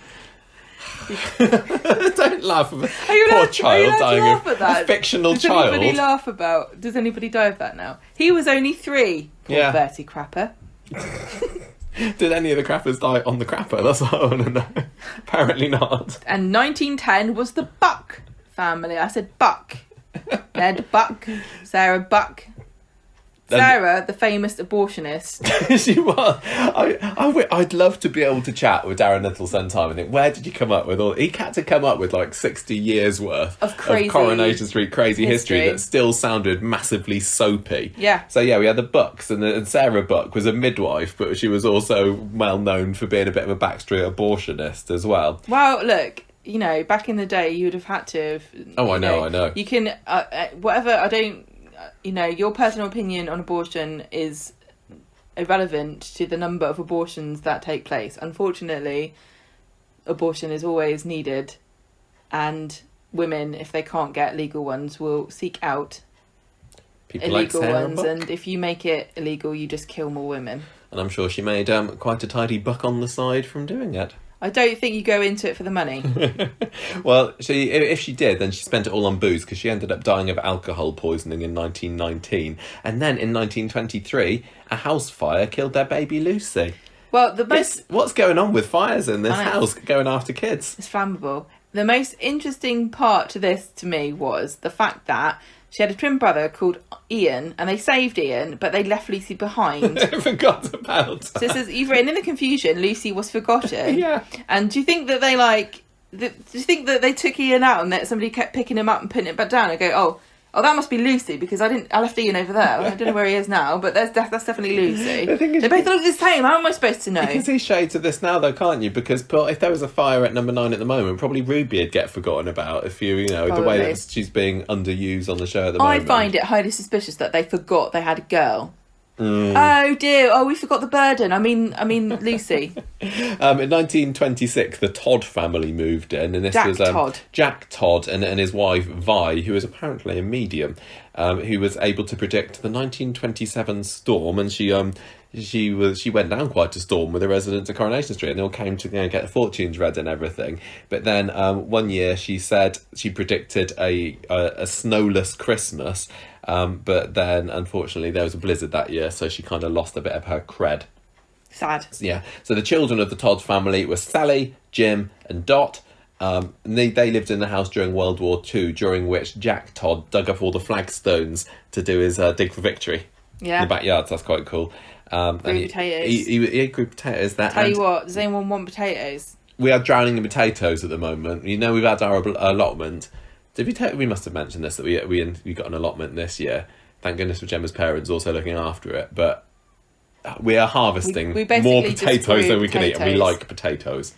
Don't laugh. Poor child dying of a fictional child. Does anybody die of that now? He was only 3. Poor Bertie Crapper. Did any of the crappers die on the crapper? That's what I want to know. Apparently not. And 1910 was the Buck family. I said Buck. Ned Buck, Sarah Buck. Sarah, the famous abortionist. She was. I'd love to be able to chat with Darren Little sometime and think, where did you come up with all... He had to come up with like 60 years worth of Coronation Street crazy history that still sounded massively soapy. Yeah. So yeah, we had the Bucks, and Sarah Buck was a midwife, but she was also well known for being a bit of a backstreet abortionist as well. Well, look, you know, back in the day, you would have had to have... Oh, I know. You can... whatever, I don't... You know, your personal opinion on abortion is irrelevant to the number of abortions that take place. Unfortunately, abortion is always needed, and women, if they can't get legal ones, will seek out people illegal like Sarah ones. Buck. And if you make it illegal, you just kill more women. And I'm sure she made quite a tidy buck on the side from doing it. I don't think you go into it for the money. Well, if she did, then she spent it all on booze, because she ended up dying of alcohol poisoning in 1919. And then in 1923, a house fire killed their baby Lucy. Well, What's going on with fires in this house going after kids? It's flammable. The most interesting part to this, to me, was the fact that she had a twin brother called Ian, and they saved Ian, but they left Lucy behind. I forgot about that. So it says, either in the confusion, Lucy was forgotten. Yeah. And do you think that they do you think that they took Ian out and that somebody kept picking him up and putting it back down and go, oh, that must be Lucy, because I left Ian over there. I don't know where he is now, but that's definitely Lucy. The thing is, they both look the same. How am I supposed to know? You can see shades of this now, though, can't you? Because if there was a fire at number 9 at the moment, probably Ruby would get forgotten about if you know, Probably. the way that she's being underused on the show at the moment. I find it highly suspicious that they forgot they had a girl. Oh dear! Oh, we forgot the burden. I mean, Lucy. In 1926, the Todd family moved in, and this was Jack Todd and his wife Vi, who is apparently a medium, who was able to predict the 1927 storm, and she went down quite a storm with the residents of Coronation Street, and they all came to get their fortunes read and everything. But then one year she said she predicted a snowless Christmas. But then, unfortunately, there was a blizzard that year, so she kind of lost a bit of her cred. Sad. Yeah. So the children of the Todd family were Sally, Jim, and Dot. And they lived in the house during World War II, during which Jack Todd dug up all the flagstones to do his dig for victory. Yeah. In the backyard, so that's quite cool. Potatoes. He grew potatoes there. Tell you what, does anyone want potatoes? We are drowning in potatoes at the moment. You know, we've had our allotment. We must have mentioned this, that we got an allotment this year. Thank goodness for Gemma's parents also looking after it. But we are harvesting we more potatoes than we can eat, and we like potatoes.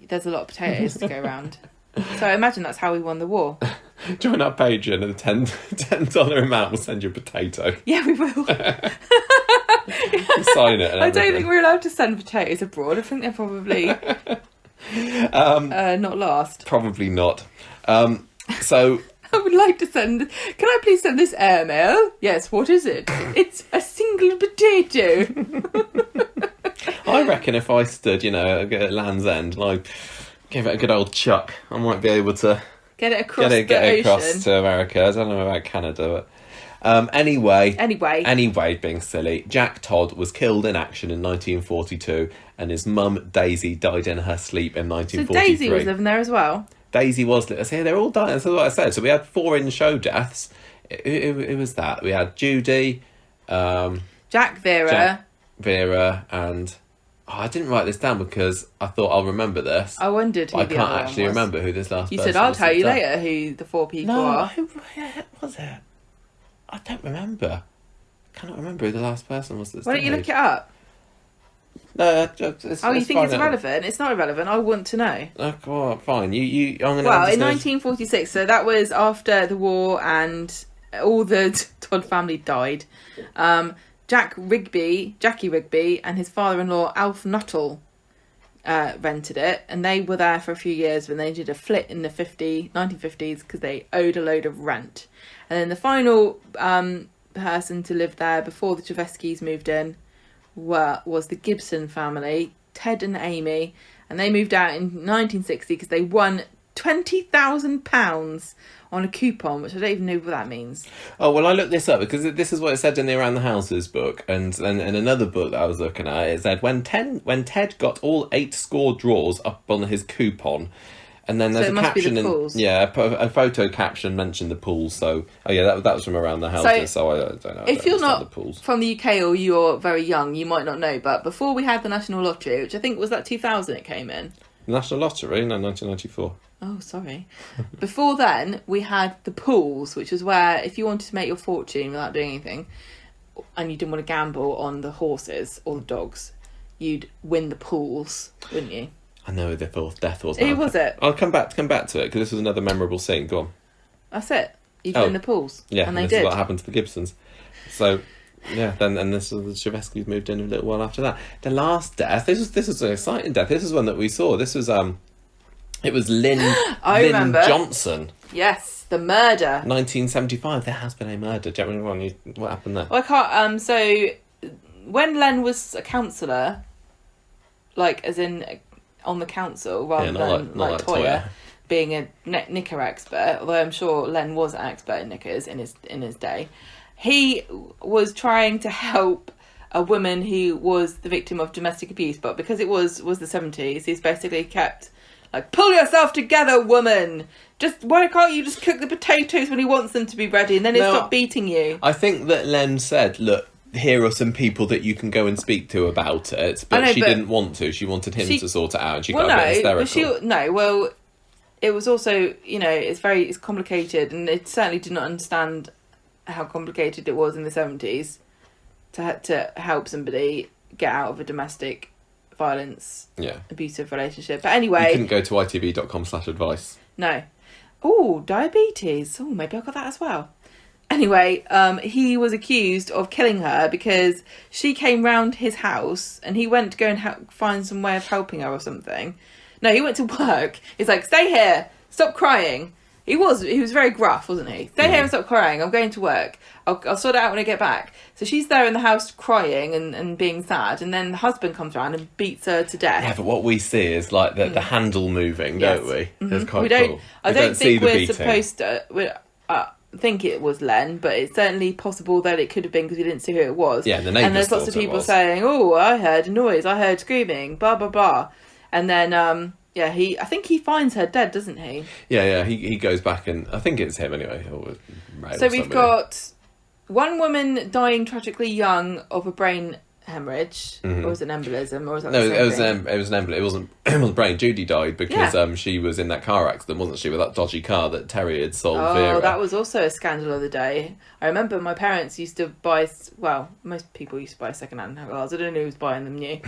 There's a lot of potatoes to go around. So I imagine that's how we won the war. Join our Patreon, and the $10 amount will send you a potato. Yeah, we will. Sign it. And I don't think we're allowed to send potatoes abroad. I think they're probably not last. Probably not. So I would like to send... Can I please send this airmail? Yes, what is it? It's a single potato. I reckon if I stood, at Land's End and I gave it a good old chuck, I might be able to get it across get it across to America. I don't know about Canada, but anyway, being silly, Jack Todd was killed in action in 1942, and his mum Daisy died in her sleep in 1943. So Daisy was living there as well. Daisy was. See, they're all dying. That's what I said. So we had 4 in-show deaths. It was that. We had Judy, Jack, Vera, and... I didn't write this down because I thought I'll remember this. I wondered who the other one was. I can't actually remember who this last person was. You said, I'll tell you later who the 4 people are. Who was it? I don't remember. I cannot remember who the last person was. Why don't you look it up? No, you think it's irrelevant? It's not irrelevant. I want to know. Oh, fine. I'm gonna. Well, in 1946, so that was after the war, and all the Todd family died. Jackie Rigby, and his father-in-law Alf Nuttall rented it, and they were there for a few years when they did a flit in the 1950s because they owed a load of rent. And then the final person to live there before the Traveskis moved in was the Gibson family, Ted and Amy, and they moved out in 1960 because they won £20,000 on a coupon, which I don't even know what that means. Oh, well, I looked this up because this is what it said in the Around the Houses book, and another book that I was looking at, it said when Ted got all 8 score draws up on his coupon, and then there's So it a must be caption the pools. a photo caption mentioned the pools. So that was from Around the Houses. So I don't know. If you're not the pools from the UK or you're very young, you might not know. But before we had the National Lottery, which I think was that 2000, it came in. National Lottery, no, 1994. Oh, sorry. Before then, we had the pools, which was where if you wanted to make your fortune without doing anything, and you didn't want to gamble on the horses or the dogs, you'd win the pools, wouldn't you? I know the death was. Who was it? I'll come back to it because this was another memorable scene. Go on. That's it. You'd win the pools. Yeah, and they this did. is what happened to the Gibsons. So. Yeah, then the Chevesky's moved in a little while after that. The last death. This was an exciting death. This is one that we saw. This was it was Lynn remember. Johnson. Yes, the murder. 1975. There has been a murder. Do you remember what happened there? Well, I can't. So when Len was a councillor, like as in on the council, rather than like Toyah being a knicker expert, although I'm sure Len was an expert in knickers in his day. He was trying to help a woman who was the victim of domestic abuse, but because it was the 70s, he's basically kept like, pull yourself together, woman. Why can't you just cook the potatoes when he wants them to be ready, and then he'll stop beating you? I think that Len said, look, here are some people that you can go and speak to about it, but she didn't want to. She wanted him to sort it out, and she got a bit hysterical. It was also, it's complicated, and it certainly did not understand how complicated it was in the 70s to help somebody get out of a domestic violence, abusive relationship. But anyway, you couldn't go to itv.com/advice. No. Oh, diabetes. Oh, maybe I got that as well. Anyway, he was accused of killing her because she came round his house and he went to go and find some way of helping her or something. No, he went to work. He's like, stay here, stop crying. He was very gruff, wasn't he? Stay here and stop crying. I'm going to work. I'll sort it out when I get back. So she's there in the house crying and being sad, and then the husband comes around and beats her to death. Yeah, but what we see is like the handle moving, don't we? Mm-hmm. It's quite cool. I don't think we're supposed to think it was Len, but it's certainly possible that it could have been because we didn't see who it was. Yeah, the neighbours. And there's lots of people saying, "Oh, I heard a noise. I heard screaming. Blah blah blah," and then I think he finds her dead, doesn't he? Yeah. He goes back and I think it's him anyway. So we've got one woman dying tragically young of a brain hemorrhage, or was it an embolism, or was that it was an embolism. It wasn't brain. Judy died because she was in that car accident, wasn't she, with that dodgy car that Terry had sold Vera. Oh, that was also a scandal of the day. I remember my parents used to buy. Well, most people used to buy second-hand cars. I don't know who was buying them new.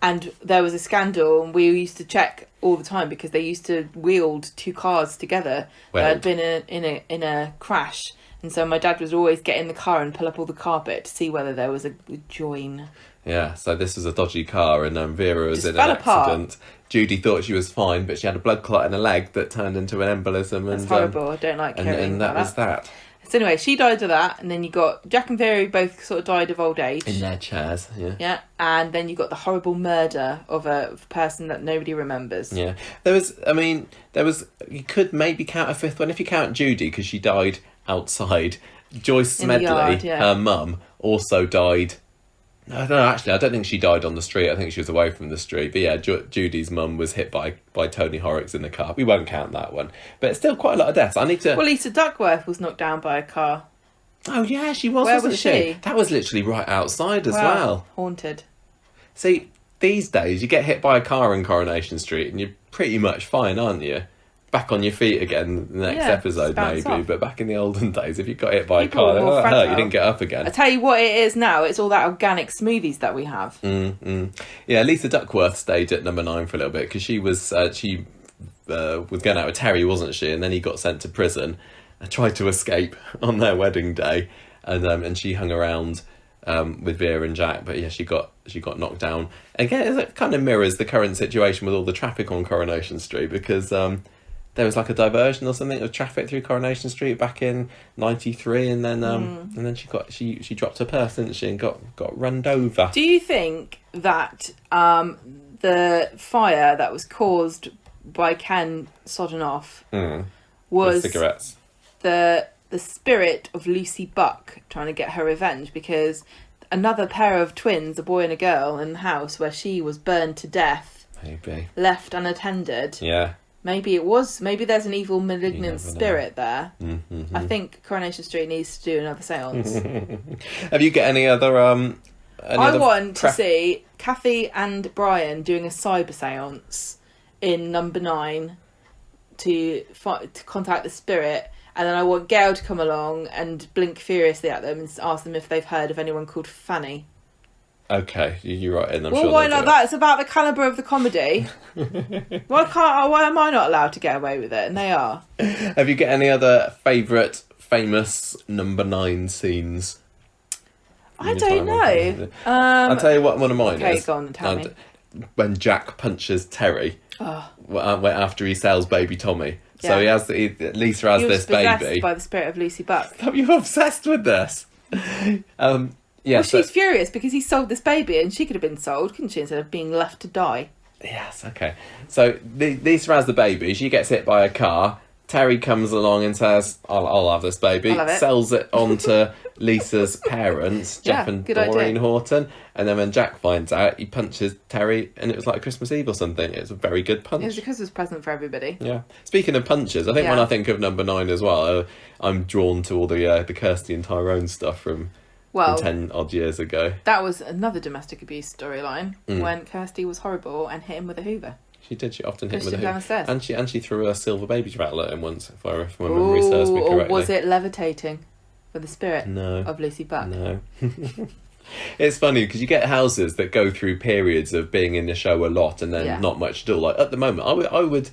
And there was a scandal, and we used to check all the time because they used to wield 2 cars together that had been in a crash. And so my dad would always get in the car and pull up all the carpet to see whether there was a join. Yeah, so this was a dodgy car, and Vera was in an accident. Judy thought she was fine, but she had a blood clot in her leg that turned into an embolism. That's horrible. I don't like hearing and that was that. So anyway, she died of that, and then you got Jack and Vera both sort of died of old age. In their chairs, yeah. Yeah, and then you got the horrible murder of a person that nobody remembers. Yeah. There was, you could maybe count a 5th one if you count Judy, because she died outside. Joyce Smedley, her mum, also died. No, actually, I don't think she died on the street. I think she was away from the street. But yeah, Judy's mum was hit by Tony Horrocks in the car. We won't count that one. But it's still quite a lot of deaths. I need to... Well, Lisa Duckworth was knocked down by a car. Oh, yeah, she was, wasn't she? That was literally right outside as well. Haunted. See, these days, you get hit by a car in Coronation Street and you're pretty much fine, aren't you? Back on your feet again the next episode, maybe. Off. But back in the olden days, if you got hit by a car, that hurt. You didn't get up again. I tell you what it is now. It's all that organic smoothies that we have. Yeah, Lisa Duckworth stayed at number 9 for a little bit because she was going out with Terry, wasn't she? And then he got sent to prison and tried to escape on their wedding day, and she hung around with Vera and Jack. But yeah, she got knocked down. Again, it kind of mirrors the current situation with all the traffic on Coronation Street because. There was like a diversion or something of traffic through Coronation Street back in '93, and then she dropped her purse, didn't she, and got runned over. Do you think that the fire that was caused by Ken Sodden-off With was cigarettes. the spirit of Lucy Buck trying to get her revenge, because another pair of twins, a boy and a girl, in the house where she was burned to death, Maybe. left unattended. Yeah. Maybe there's an evil malignant spirit there. Mm-hmm. I think Coronation Street needs to do another seance. Have you got any other I want to see Kathy and Brian doing a cyber seance in number 9 to contact the spirit, and then I want Gail to come along and blink furiously at them and ask them if they've heard of anyone called Fanny. Okay, you're right, and I'm Well, sure why not that? It's about the calibre of the comedy. Why am I not allowed to get away with it? And they are. Have you got any other famous number 9 scenes? I don't know. I'll tell you what one of mine is. Okay, go on and tell me. When Jack punches Terry after he sells baby Tommy. Yeah. So Lisa has this baby. He was possessed by the spirit of Lucy Buck. You're obsessed with this. Well, she's furious because he sold this baby, and she could have been sold, couldn't she, instead of being left to die? Yes, okay. So Lisa has the baby. She gets hit by a car. Terry comes along and says, I'll have this baby. I'll have it. Sells it on to Lisa's parents, Jeff and good Doreen idea. Horton. And then when Jack finds out, he punches Terry, and it was like Christmas Eve or something. It was a very good punch. It was a Christmas present for everybody. Yeah. Speaking of punches, I think when I think of number 9 as well, I'm drawn to all the Kirsty and Tyrone stuff from 10 odd years ago. That was another domestic abuse storyline when Kirsty was horrible and hit him with a Hoover. She did. She often hit him with a down hoop. the stairs. And she threw a silver baby rattler at him once, if my memory serves me correctly. Or was it levitating with the spirit of Lucy Buck? No. It's funny because you get houses that go through periods of being in the show a lot and then not much at all. Like at the moment, I would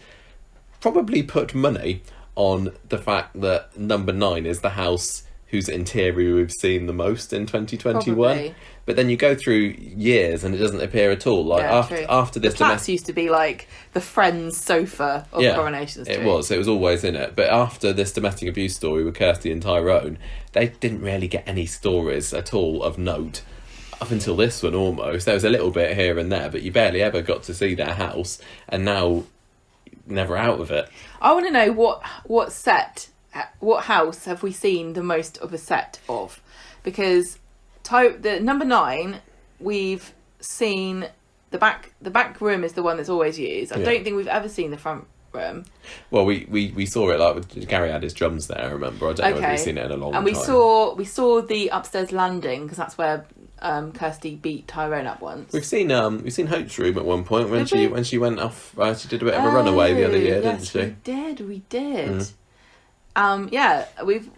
probably put money on the fact that number 9 is the house whose interior we've seen the most in 2021. Probably. But then you go through years and it doesn't appear at all. Like after this, the flats used to be like the Friends sofa of Coronation Street. It was always in it. But after this domestic abuse story with Kirsty and Tyrone, they didn't really get any stories at all of note up until this one. Almost there was a little bit here and there, but you barely ever got to see their house, and now never out of it. I want to know what house have we seen the most of a set of? Because the number 9, we've seen the back room is the one that's always used. I don't think we've ever seen the front room. Well, we saw it like Gary had his drums there. I remember. I don't know if we've seen it in a long time. And we saw the upstairs landing because that's where Kirsty beat Tyrone up once. We've seen Hope's room at one point when she went off. She did a bit of a runaway the other year, didn't she? We did. We've.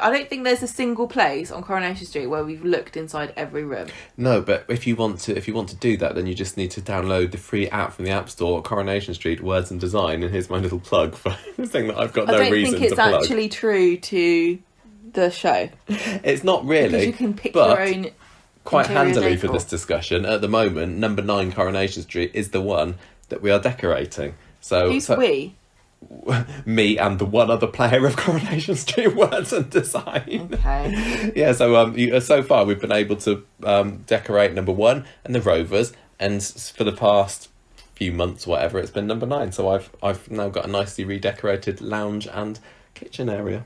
I don't think there's a single place on Coronation Street where we've looked inside every room. No, but if you want to do that, then you just need to download the free app from the App Store, Coronation Street Words and Design. And here's my little plug for the thing that I've got no reason to plug. I don't think it's actually true to the show. It's not really. Because you can pick your own. Quite handily for this discussion, at the moment, number 9 Coronation Street is the one that we are decorating. Who's we? Me and the one other player of Coronation Street Words and Design. Okay. Yeah, so far we've been able to decorate number 1 and the Rovers, and for the past few months, whatever, it's been number 9. So I've now got a nicely redecorated lounge and kitchen area.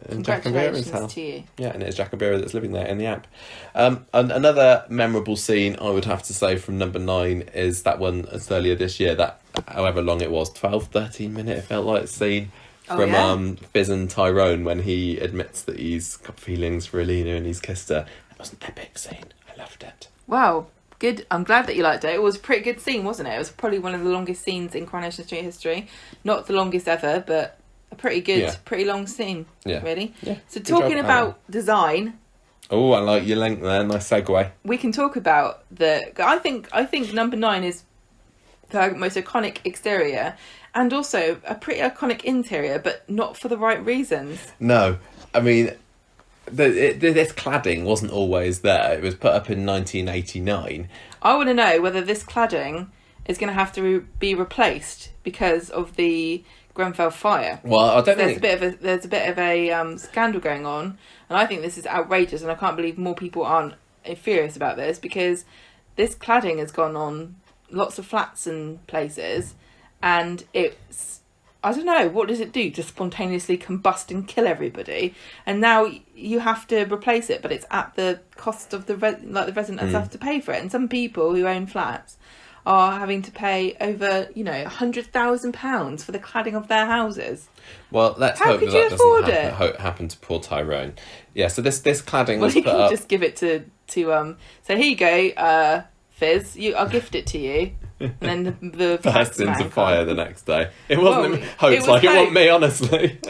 Congratulations to you. Yeah, and it's Jack and Vera that's living there in the app. Another memorable scene I would have to say from number 9 is that one as earlier this year, that however long it was, 12-13 minute it felt like scene from Fizz and Tyrone when he admits that he's got feelings for Alina and he's kissed her. It was an epic scene. I loved it. Wow. Good. I'm glad that you liked it. It was a pretty good scene, wasn't it? It was probably one of the longest scenes in Coronation Street history. Not the longest ever, but a pretty good, pretty long scene, really. Yeah. So talking about design. Oh, I like your link there. Nice segue. We can talk about I think number 9 is the most iconic exterior and also a pretty iconic interior, but not for the right reasons. No. I mean, this cladding wasn't always there. It was put up in 1989. I want to know whether this cladding is going to have to be replaced because of the Grenfell fire. Well, I don't think there's a bit of a scandal going on, and I think this is outrageous, and I can't believe more people aren't furious about this, because this cladding has gone on lots of flats and places, and it's, I don't know, what does it do? Just spontaneously combust and kill everybody, and now you have to replace it, but it's at the cost of the residents have to pay for it. And some people who own flats are having to pay over, £100,000 for the cladding of their houses. Well, let's hope that doesn't happen to poor Tyrone. Yeah, so this cladding was put up. Well, you can just give it to so here you go, Fizz, I'll gift it to you. And then the burst into fire the next day. It wasn't Hope's like, it wasn't me, honestly.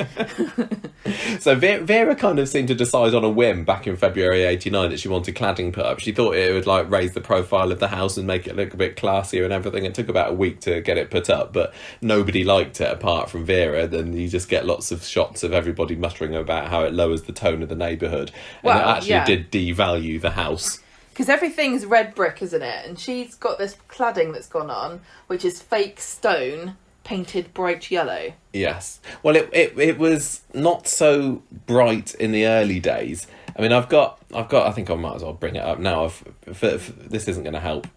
So Vera kind of seemed to decide on a whim back in February 89 that she wanted cladding put up. She thought it would like raise the profile of the house and make it look a bit classier and everything. It took about a week to get it put up, but nobody liked it apart from Vera. Then you just get lots of shots of everybody muttering about how it lowers the tone of the neighbourhood. And it actually did devalue the house. Because everything's red brick, isn't it? And she's got this cladding that's gone on, which is fake stone painted bright yellow. Yes. Well, it was not so bright in the early days. I mean, I think I might as well bring it up now. This isn't going to help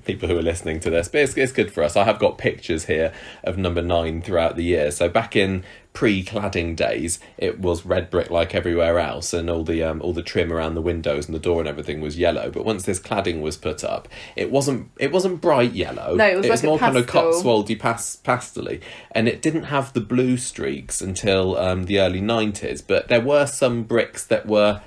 people who are listening to this, but it's good for us. I have got pictures here of number 9 throughout the year. So back in pre-cladding days, it was red brick like everywhere else, and all the trim around the windows and the door and everything was yellow. But once this cladding was put up, it wasn't bright yellow. No, it was more kind of Cotswoldy pastel-y, and it didn't have the blue streaks until the early 90s. But there were some bricks that were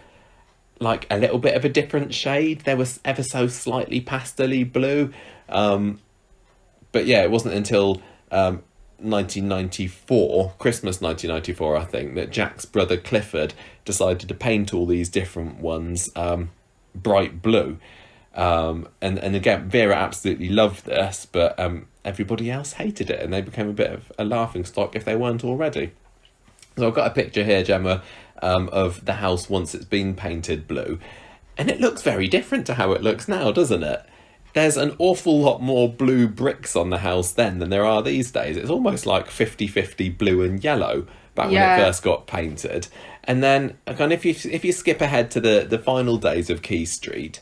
like a little bit of a different shade. There was ever so slightly pastel-y blue, but yeah, it wasn't until 1994, Christmas 1994, I think, that Jack's brother Clifford decided to paint all these different ones bright blue. And again, Vera absolutely loved this, but everybody else hated it, and they became a bit of a laughing stock if they weren't already. So I've got a picture here, Gemma, of the house once it's been painted blue, and it looks very different to how it looks now, doesn't it? There's an awful lot more blue bricks on the house then than there are these days. It's almost like 50-50 blue and yellow back when it first got painted. And then, again, if you skip ahead to the final days of Key Street,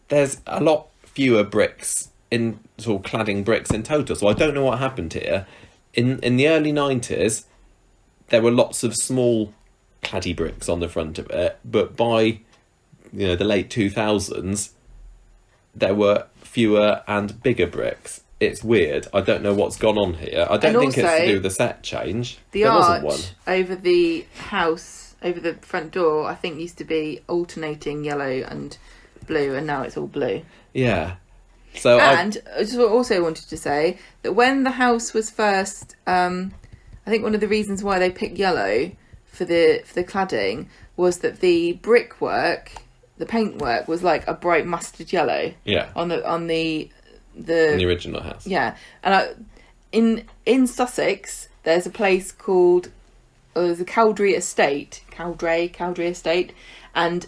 there's a lot fewer bricks, in sort of cladding bricks in total. So I don't know what happened here. In the early 90s, there were lots of small claddy bricks on the front of it, but by the late 2000s, there were fewer and bigger bricks. It's weird. I don't know what's gone on here. I don't think it's to do with the set change. The arch over the house, over the front door, I think used to be alternating yellow and blue, and now it's all blue. Yeah. So I just also wanted to say that when the house was first, I think one of the reasons why they picked yellow for the cladding was that the brickwork, the paintwork, was like a bright mustard yellow. Yeah. On the original house. Yeah, and in Sussex, there's a place called there's a Cowdray Estate, Cowdray Estate, and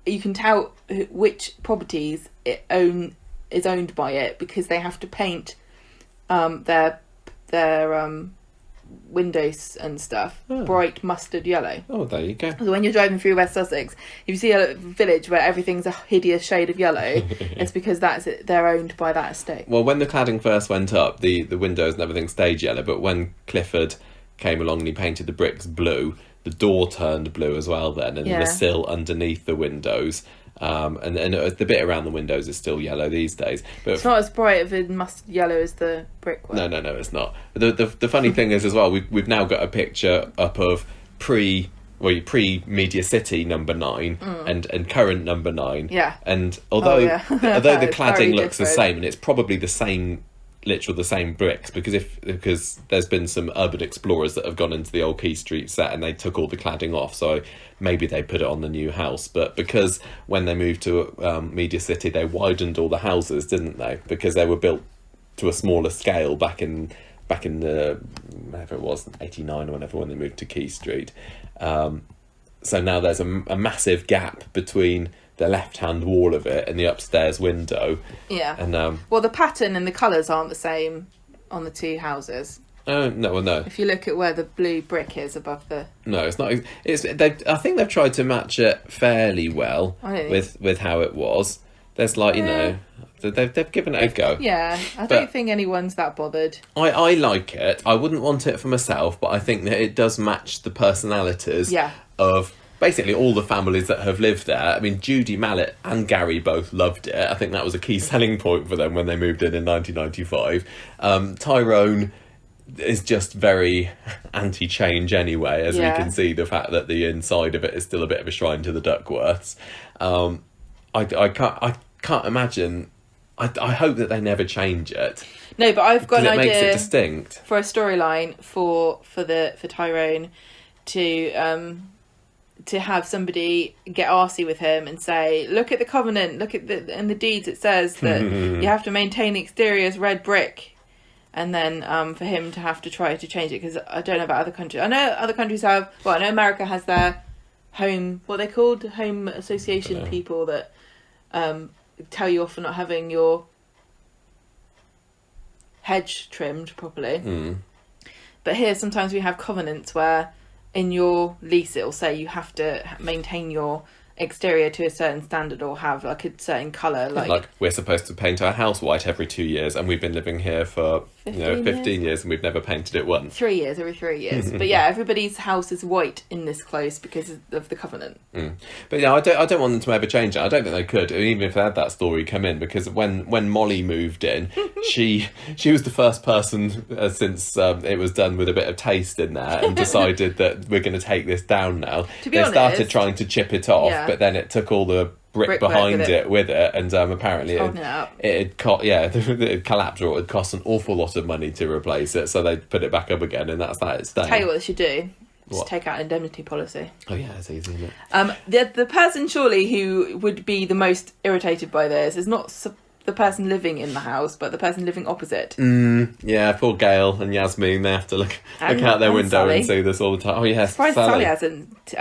you can tell which properties is owned by it because they have to paint their windows and stuff bright mustard yellow. Oh, there you go. So when you're driving through West Sussex, if you see a village where everything's a hideous shade of yellow, it's because they're owned by that estate. Well, when the cladding first went up, the windows and everything stayed yellow, but when Clifford came along and he painted the bricks blue, the door turned blue as well then, and the sill underneath the windows. And the bit around the windows is still yellow these days. But it's not as bright of a mustard yellow as the brickwork. No, it's not. The funny thing is as well, we've now got a picture up of pre-Media City number 9 and current number 9. Yeah. And although the cladding looks the same, and it's probably the same bricks, because there's been some urban explorers that have gone into the old Key Street set and they took all the cladding off, so maybe they put it on the new house. But because when they moved to Media City, they widened all the houses, didn't they? Because they were built to a smaller scale back in the whatever it was, 89 or whatever, when they moved to Key Street. So now there's a massive gap between the left-hand wall of it and the upstairs window. Yeah. And well, the pattern and the colours aren't the same on the two houses. No. If you look at where the blue brick is above the... No, it's not. I think they've tried to match it fairly well with how it was. There's like, you know, they've given it a go. Yeah, I don't think anyone's that bothered. I like it. I wouldn't want it for myself, but I think that it does match the personalities of basically all the families that have lived there. I mean, Judy Mallet and Gary both loved it. I think that was a key selling point for them when they moved in 1995. Tyrone is just very anti-change anyway, as we can see, the fact that the inside of it is still a bit of a shrine to the Duckworths. I can't imagine. I hope that they never change it. No, but I've got an idea. It makes it distinct for a storyline for Tyrone to have somebody get arsey with him and say, look at the covenant, look at in the deeds it says that you have to maintain the exterior as red brick, and then for him to have to try to change it, because I don't know about other countries. I know other countries have. Well, I know America has their home, what are they called, home association people that tell you off for not having your hedge trimmed properly. But here sometimes we have covenants where in your lease it'll say you have to maintain your exterior to a certain standard or have like a certain colour. Like we're supposed to paint our house white every 2 years, and we've been living here for 15 years and we've never painted it once. 3 years, every 3 years. But yeah, everybody's house is white in this close because of the covenant. But yeah, I don't want them to ever change it. I don't think they could, even if they had that story come in, because when Molly moved in, she was the first person since it was done with a bit of taste in there and decided that we're going to take this down now. They started trying to chip it off, but then it took all the brick behind it with it, and apparently it had collapsed, or it had cost an awful lot of money to replace it, so they put it back up again, and that's that. It's staying. Tell you what they should do. Just take out an indemnity policy. Oh yeah, it's easy, isn't it? The person surely who would be the most irritated by this is not the person living in the house, but the person living opposite. Yeah, poor Gail and Yasmin, they have to look out their window and see this all the time. Oh yes, Sally hasn't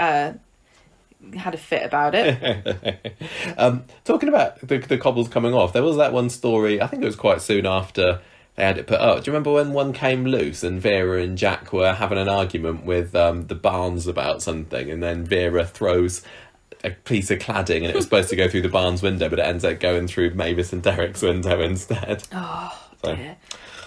had a fit about it. Talking about the cobbles coming off, there was that one story, I think it was quite soon after they had it put up. Do you remember when one came loose and Vera and Jack were having an argument with the Barnes about something, and then Vera throws a piece of cladding and it was supposed to go through the Barnes window, but it ends up going through Mavis and Derek's window instead. Oh dear.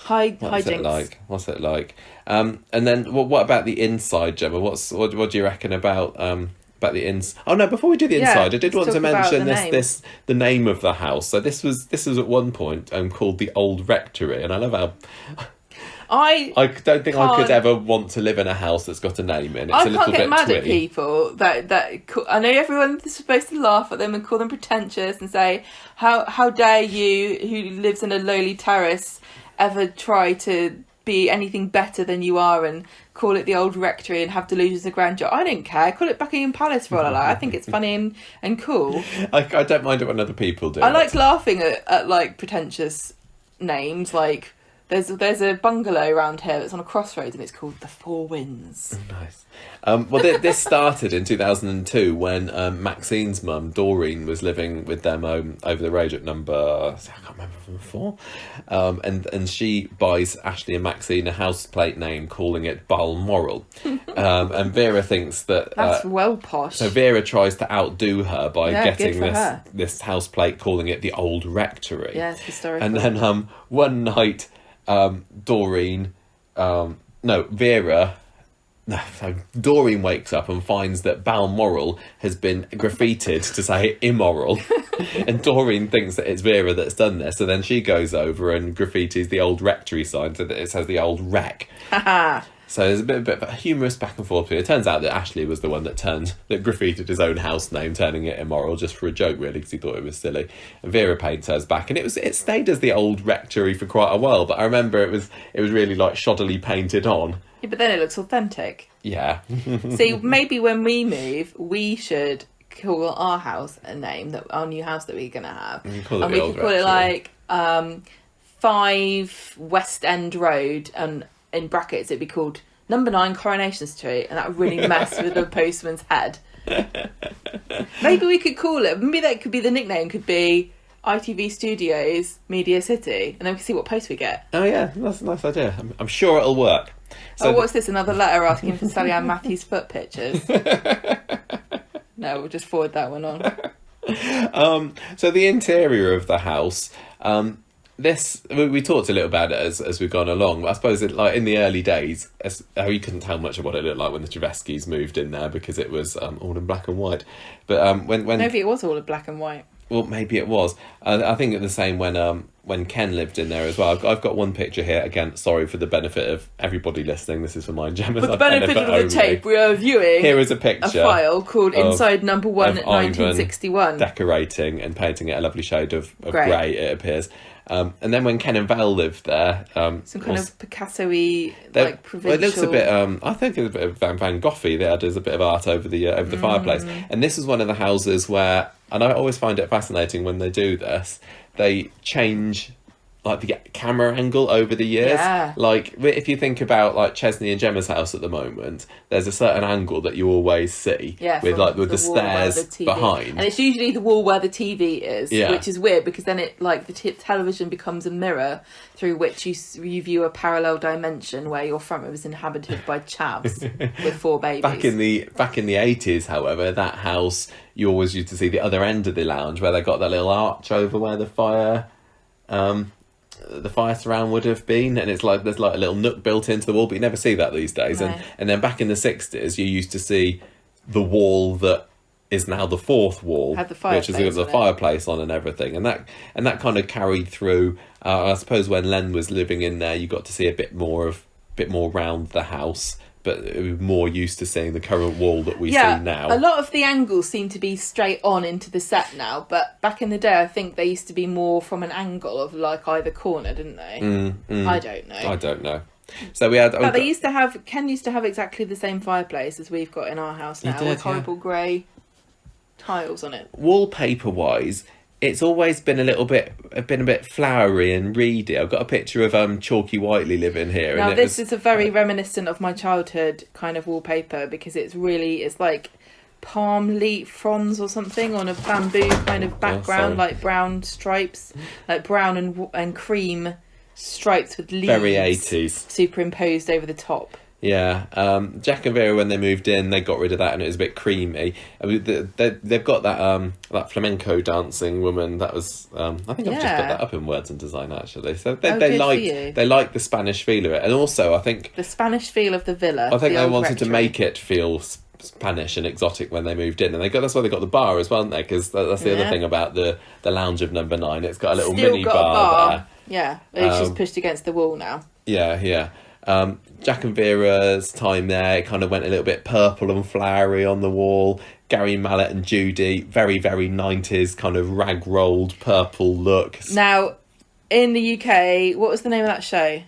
What's it like? And then what about the inside, Gemma? What do you reckon about the ins? Oh no! Before we do the inside, I did want to mention the name of the house. So this was at one point called the Old Rectory, and I love how. I don't think I could ever want to live in a house that's got a name in. It's a little bit twee. I can't get mad at people that I know everyone's supposed to laugh at them and call them pretentious and say, how dare you, who lives in a lowly terrace, ever try to be anything better than you are and call it the Old Rectory and have delusions of grandeur. I don't care. Call it Buckingham Palace for all I like. I think it's funny and cool. I don't mind it when other people do. I like laughing at like pretentious names. Like there's a bungalow around here that's on a crossroads and it's called the Four Winds. Oh, nice. Well, this started in 2002 when Maxine's mum, Doreen, was living with them over the road at number, I can't remember from before, and she buys Ashley and Maxine a houseplate name, calling it Balmoral, and Vera thinks that's well posh. So Vera tries to outdo her by getting this houseplate, calling it the Old Rectory. Yeah, it's historical. And then one night, Doreen wakes up and finds that Balmoral has been graffitied to say immoral. And Doreen thinks that it's Vera that's done this. So then she goes over and graffitis the Old Rectory sign so that it says the Old Rec. So there's a bit of a humorous back and forth. It turns out that Ashley was the one that graffitied his own house name, turning it immoral just for a joke, really, because he thought it was silly. And Vera paints hers back, and it stayed as the Old Rectory for quite a while. But I remember it was really like shoddily painted on. Yeah, but then it looks authentic. Yeah. See, maybe when we move, we should call our house a name, that our new house that we're going to have. We could call it like 5 West End Road, and in brackets it'd be called number 9 Coronation Street, and that would really mess with the postman's head. Maybe we could call it, maybe that could be the nickname, could be ITV Studios Media City, and then we can see what post we get. Oh yeah, that's a nice idea. I'm sure it'll work. So what's this, another letter asking for Sally Ann Matthews' foot pictures? No, we'll just forward that one on. So the interior of the house, this we talked a little about it as we've gone along. But I suppose like in the early days, you couldn't tell much of what it looked like when the Treveskys moved in there because it was all in black and white. But when maybe it was all in black and white. Well, maybe it was. I think it's the same when Ken lived in there as well. I've got one picture here. Again, sorry for the benefit of everybody listening. This is for my Gemma's. For the benefit of the tape, we are viewing here is a picture, a file called Inside Number 1 at 1961. Decorating and painting it a lovely shade of grey, it appears. And then when Ken and Val lived there... some kind of Picasso-y, like, provincial... Well, it looks a bit... I think it's a bit of Van Gogh-y. There's a bit of art over the fireplace. And this is one of the houses where... And I always find it fascinating when they do this. They change... like the camera angle over the years. Yeah. Like if you think about like Chesney and Gemma's house at the moment, there's a certain angle that you always see. Yeah, with the stairs behind. And it's usually the wall where the TV is, yeah. Which is weird because then it like the television becomes a mirror through which you view a parallel dimension where your front room is inhabited by chavs with 4 babies. Back in the 80s, however, that house you always used to see the other end of the lounge where they got that little arch over where the fire surround would have been, and it's like there's like a little nook built into the wall, but you never see that these days. No. And then back in the 60s you used to see the wall that is now the 4th wall, which is the fireplace on and everything, and that kind of carried through. I suppose when Len was living in there you got to see a bit more round the house, but it was more used to seeing the current wall that we see now. A lot of the angles seem to be straight on into the set now, but back in the day I think they used to be more from an angle of like either corner, didn't they? I don't know. So we had... But Ken used to have exactly the same fireplace as we've got in our house now, with horrible grey tiles on it. Wallpaper-wise... it's always been a bit flowery and reedy. I've got a picture of Chalky Whiteley living here. Now this is a very reminiscent of my childhood kind of wallpaper because it's like palm leaf fronds or something on a bamboo kind of background, like brown stripes, like brown and cream stripes with leaves. Very 80s. Superimposed over the top. Yeah, Jack and Vera, when they moved in, they got rid of that and it was a bit creamy. I mean, they've got that flamenco dancing woman that was... I think I've just got that up in Words and Design, actually. So they like the Spanish feel of it. And also, I think... the Spanish feel of the villa. I think they wanted to make it feel Spanish and exotic when they moved in. And that's why they got the bar as well, isn't they? Because that's the other thing about the lounge of number 9. It's got a little mini bar there. Yeah, it's just pushed against the wall now. Yeah. Jack and Vera's time there, it kind of went a little bit purple and flowery on the wall. Gary Mallet and Judy, very, very 90s kind of rag-rolled purple look. Now, in the UK, what was the name of that show?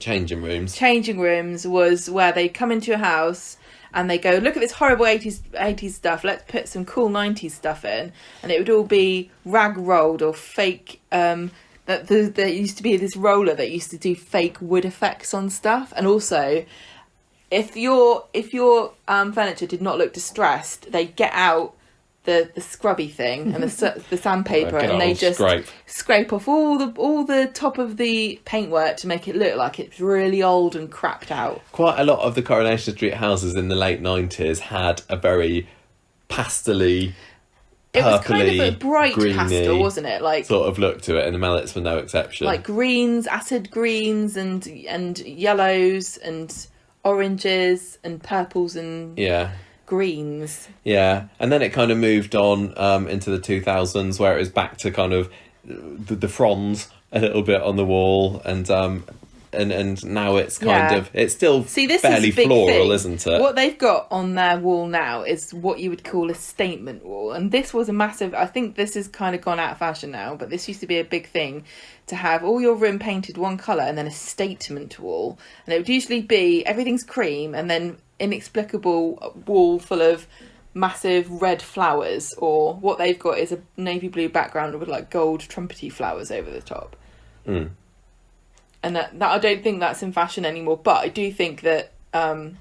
Changing Rooms. Changing Rooms was where they come into a house and they go, look at this horrible 80s stuff, let's put some cool 90s stuff in. And it would all be rag-rolled or fake... there used to be this roller that used to do fake wood effects on stuff, and also if your furniture did not look distressed, they get out the scrubby thing and the sandpaper and they just scrape off all the top of the paintwork to make it look like it's really old and crapped out. Quite a lot of the Coronation Street houses in the late 90s had a very pastel-y, it was kind of a bright greeny pastel, wasn't it? Like sort of look to it, and the Mallets were no exception. Like greens, acid greens, and yellows, and oranges, and purples, and greens. Yeah, and then it kind of moved on into the 2000s, where it was back to kind of the fronds a little bit on the wall, and now it's kind of... It's still fairly floral, isn't it? What they've got on their wall now is what you would call a statement wall. And this was a massive... I think this has kind of gone out of fashion now, but this used to be a big thing, to have all your room painted one colour and then a statement wall. And it would usually be everything's cream and then inexplicable wall full of massive red flowers, or what they've got is a navy blue background with like gold trumpety flowers over the top. And that I don't think that's in fashion anymore, but I do think that I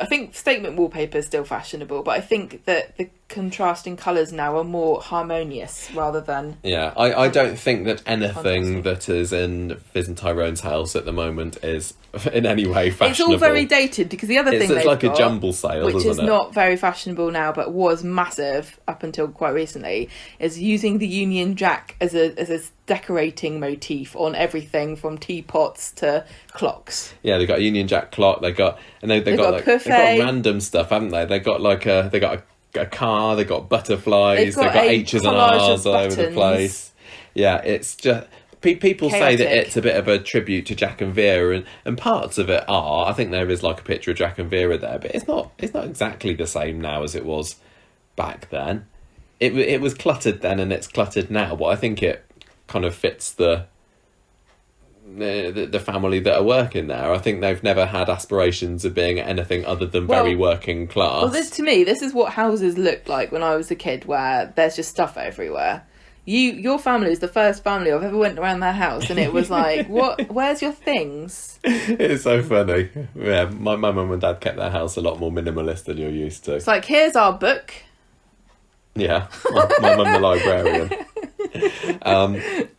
think statement wallpaper is still fashionable, but I think that the contrasting colours now are more harmonious rather than... Yeah, I don't think that anything that is in Fizz and Tyrone's house at the moment is in any way fashionable. It's all very dated, because the other thing it's like a jumble sale, which isn't is it? not very fashionable now, but was massive up until quite recently, is using the Union Jack as a decorating motif on everything from teapots to clocks. Yeah, they got a Union Jack clock. They've got random stuff, haven't they? They got a car. They got butterflies. They got H's and R's all over the place. Yeah, it's just people say that it's a bit of a tribute to Jack and Vera, and parts of it are. I think there is like a picture of Jack and Vera there, but it's not exactly the same now as it was back then. It was cluttered then, and it's cluttered now, but I think it kind of fits the family that are working there. I think they've never had aspirations of being anything other than very working class. Well, to me, this is what houses looked like when I was a kid, where there's just stuff everywhere. Your family is the first family I've ever went around their house, and it was like, what? Where's your things? It's so funny. Yeah, my mum and dad kept their house a lot more minimalist than you're used to. It's like, here's our book. Yeah, my mum the librarian.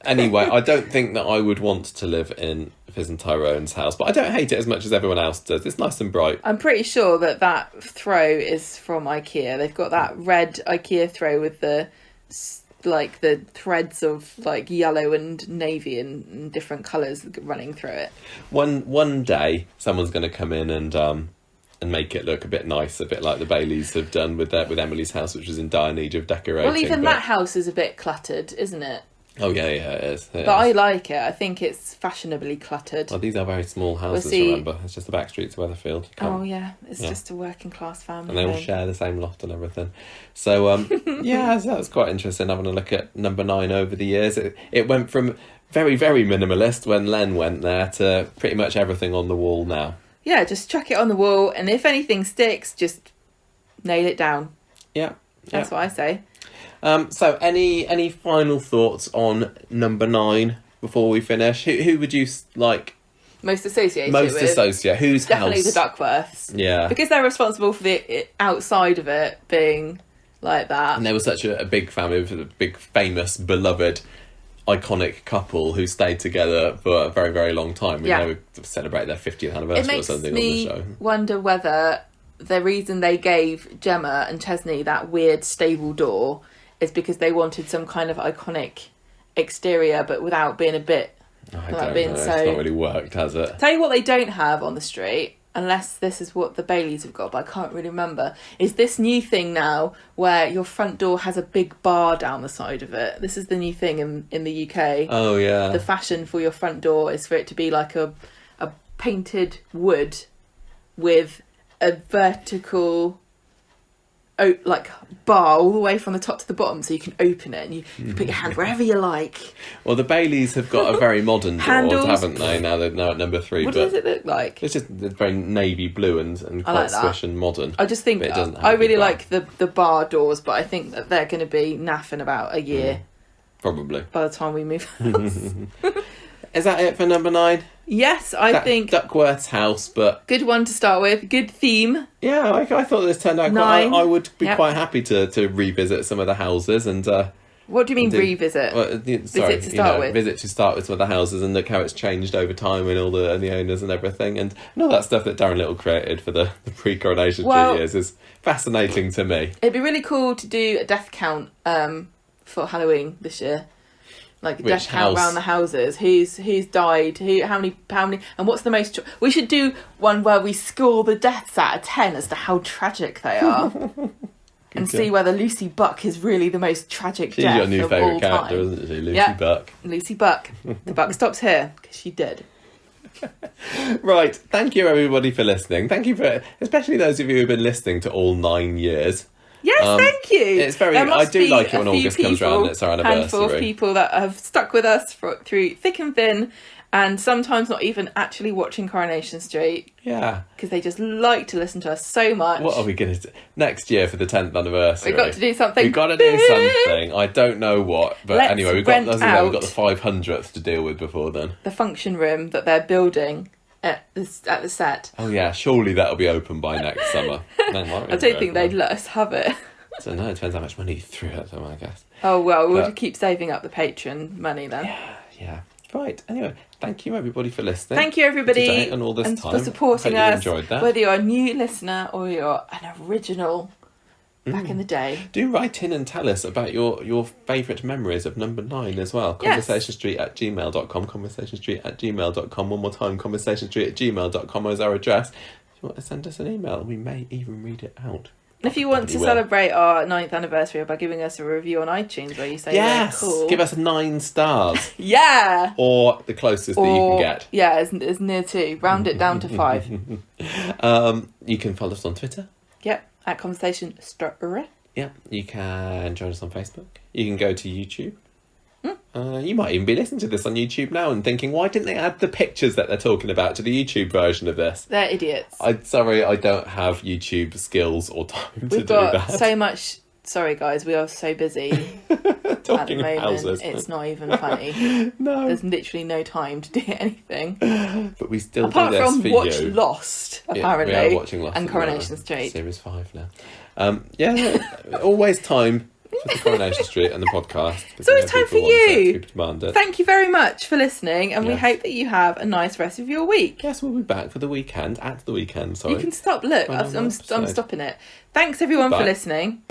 Anyway, I don't think that I would want to live in Fizz and Tyrone's house, but I don't hate it as much as everyone else does. It's nice and bright. I'm pretty sure that throw is from IKEA. They've got that red IKEA throw with the threads of like yellow and navy and different colours running through it. One day, someone's going to come in and make it look a bit nice, a bit like the Baileys have done with Emily's house, which was in dire need of decorating. Well, even that house is a bit cluttered, isn't it? Oh, yeah, it is. But I like it. I think it's fashionably cluttered. Well, these are very small houses, remember. It's just the back street to Weatherfield. Oh, yeah. It's just a working class family. And they all share the same lot and everything. So, yeah, that was quite interesting having a look at number 9 over the years. It went from very, very minimalist when Len went there to pretty much everything on the wall now. Yeah, just chuck it on the wall, and if anything sticks, just nail it down. Yeah. That's what I say. So, any final thoughts on number 9 before we finish? Who would you like? Most associated Most with? associate. Whose Definitely house? the Duckworths. Yeah. Because they're responsible for the outside of it being like that. And they were such a big family, a big, famous, beloved, iconic couple who stayed together for a very, very long time. We celebrate their 50th anniversary or something on the show. It makes me wonder whether the reason they gave Gemma and Chesney that weird stable door is because they wanted some kind of iconic exterior, but without being a bit... I don't know. It's not really worked, has it? Tell you what they don't have on the street, unless this is what the Baileys have got, but I can't really remember, is this new thing now where your front door has a big bar down the side of it. This is the new thing in the UK. Oh, yeah. The fashion for your front door is for it to be like a painted wood with a vertical bar all the way from the top to the bottom, so you can open it and you can put your hand wherever you like. Well, the Baileys have got a very modern door, haven't they? Now they're at number 3. What does it look like? It's just very navy blue and quite swish and modern. I just think I really like the bar doors, but I think that they're going to be naff in about a year. Probably. By the time we move house. Is that it for number 9? Yes, I think Duckworth's house, but good one to start with. Good theme. Yeah, I thought this turned out quite. I would be quite happy to revisit some of the houses and. What do you mean revisit? Visit to start with some of the houses and look how it's changed over time and all the owners and everything and all that stuff that Darren Little created for the pre-Coronation Street years is fascinating to me. It'd be really cool to do a death count for Halloween this year. Like death count around the houses. Who's died? How many? And what's the most? We should do one where we score the deaths out of 10 as to how tragic they are, and see whether Lucy Buck is really the most tragic death of all time. She's your new favourite character, isn't she? Lucy Buck. Lucy Buck. The buck stops here because she did. Right. Thank you everybody for listening. Thank you especially those of you who've been listening to all 9 years. Yes, thank you. It's very. I do like it when August comes around and it's our anniversary. Handful of people that have stuck with us through thick and thin, and sometimes not even actually watching Coronation Street. Yeah, because they just like to listen to us so much. What are we going to do next year for the 10th anniversary? We've got to do something. We've got to do something. I don't know what, but anyway, we've got the 500th to deal with before then. The function room that they're building at the set. Oh yeah, surely that'll be open by next summer. I don't think they'd let us have it. I don't know, it depends how much money you threw at them, I guess. Oh, well, we'll keep saving up the Patreon money then. Yeah. Right, anyway, thank you everybody for listening. Thank you everybody today and all this and time. for supporting Hope you us, enjoyed that. whether you're a new listener or you're an original back in the day. Do write in and tell us about your favourite memories of number 9 as well. Yes. Conversationstreet@gmail.com, conversationstreet@gmail.com. One more time, conversationstreet@gmail.com is our address. If you want to send us an email, we may even read it out. And if you want to celebrate our 9th anniversary by giving us a review on iTunes where you say Yes, we're cool. give us 9 stars. Yeah! Or the closest that you can get. Yeah, as near to. Round it down to 5. You can follow us on Twitter. Yep, at Conversation Story. Yeah, you can join us on Facebook. You can go to YouTube. You might even be listening to this on YouTube now and thinking, why didn't they add the pictures that they're talking about to the YouTube version of this? They're idiots. Sorry, I don't have YouTube skills or time to do We've got that. so much... Sorry, guys, we are so busy at the Talking moment. houses. It's not even funny. No. There's literally no time to do anything. But we still Apart do this from for watch you. Lost, apparently. Yeah, we are watching Lost. And Coronation Street. Series 5 now. Always time for the Coronation Street and the podcast. It's always time for you. Demand it. Thank you very much for listening, and we Yes. hope that you have a nice rest of your week. Yes, we'll be back for the weekend. At the weekend, sorry. You can stop. Look, Well, I'm episode. stopping it. Thanks everyone for Bye. listening.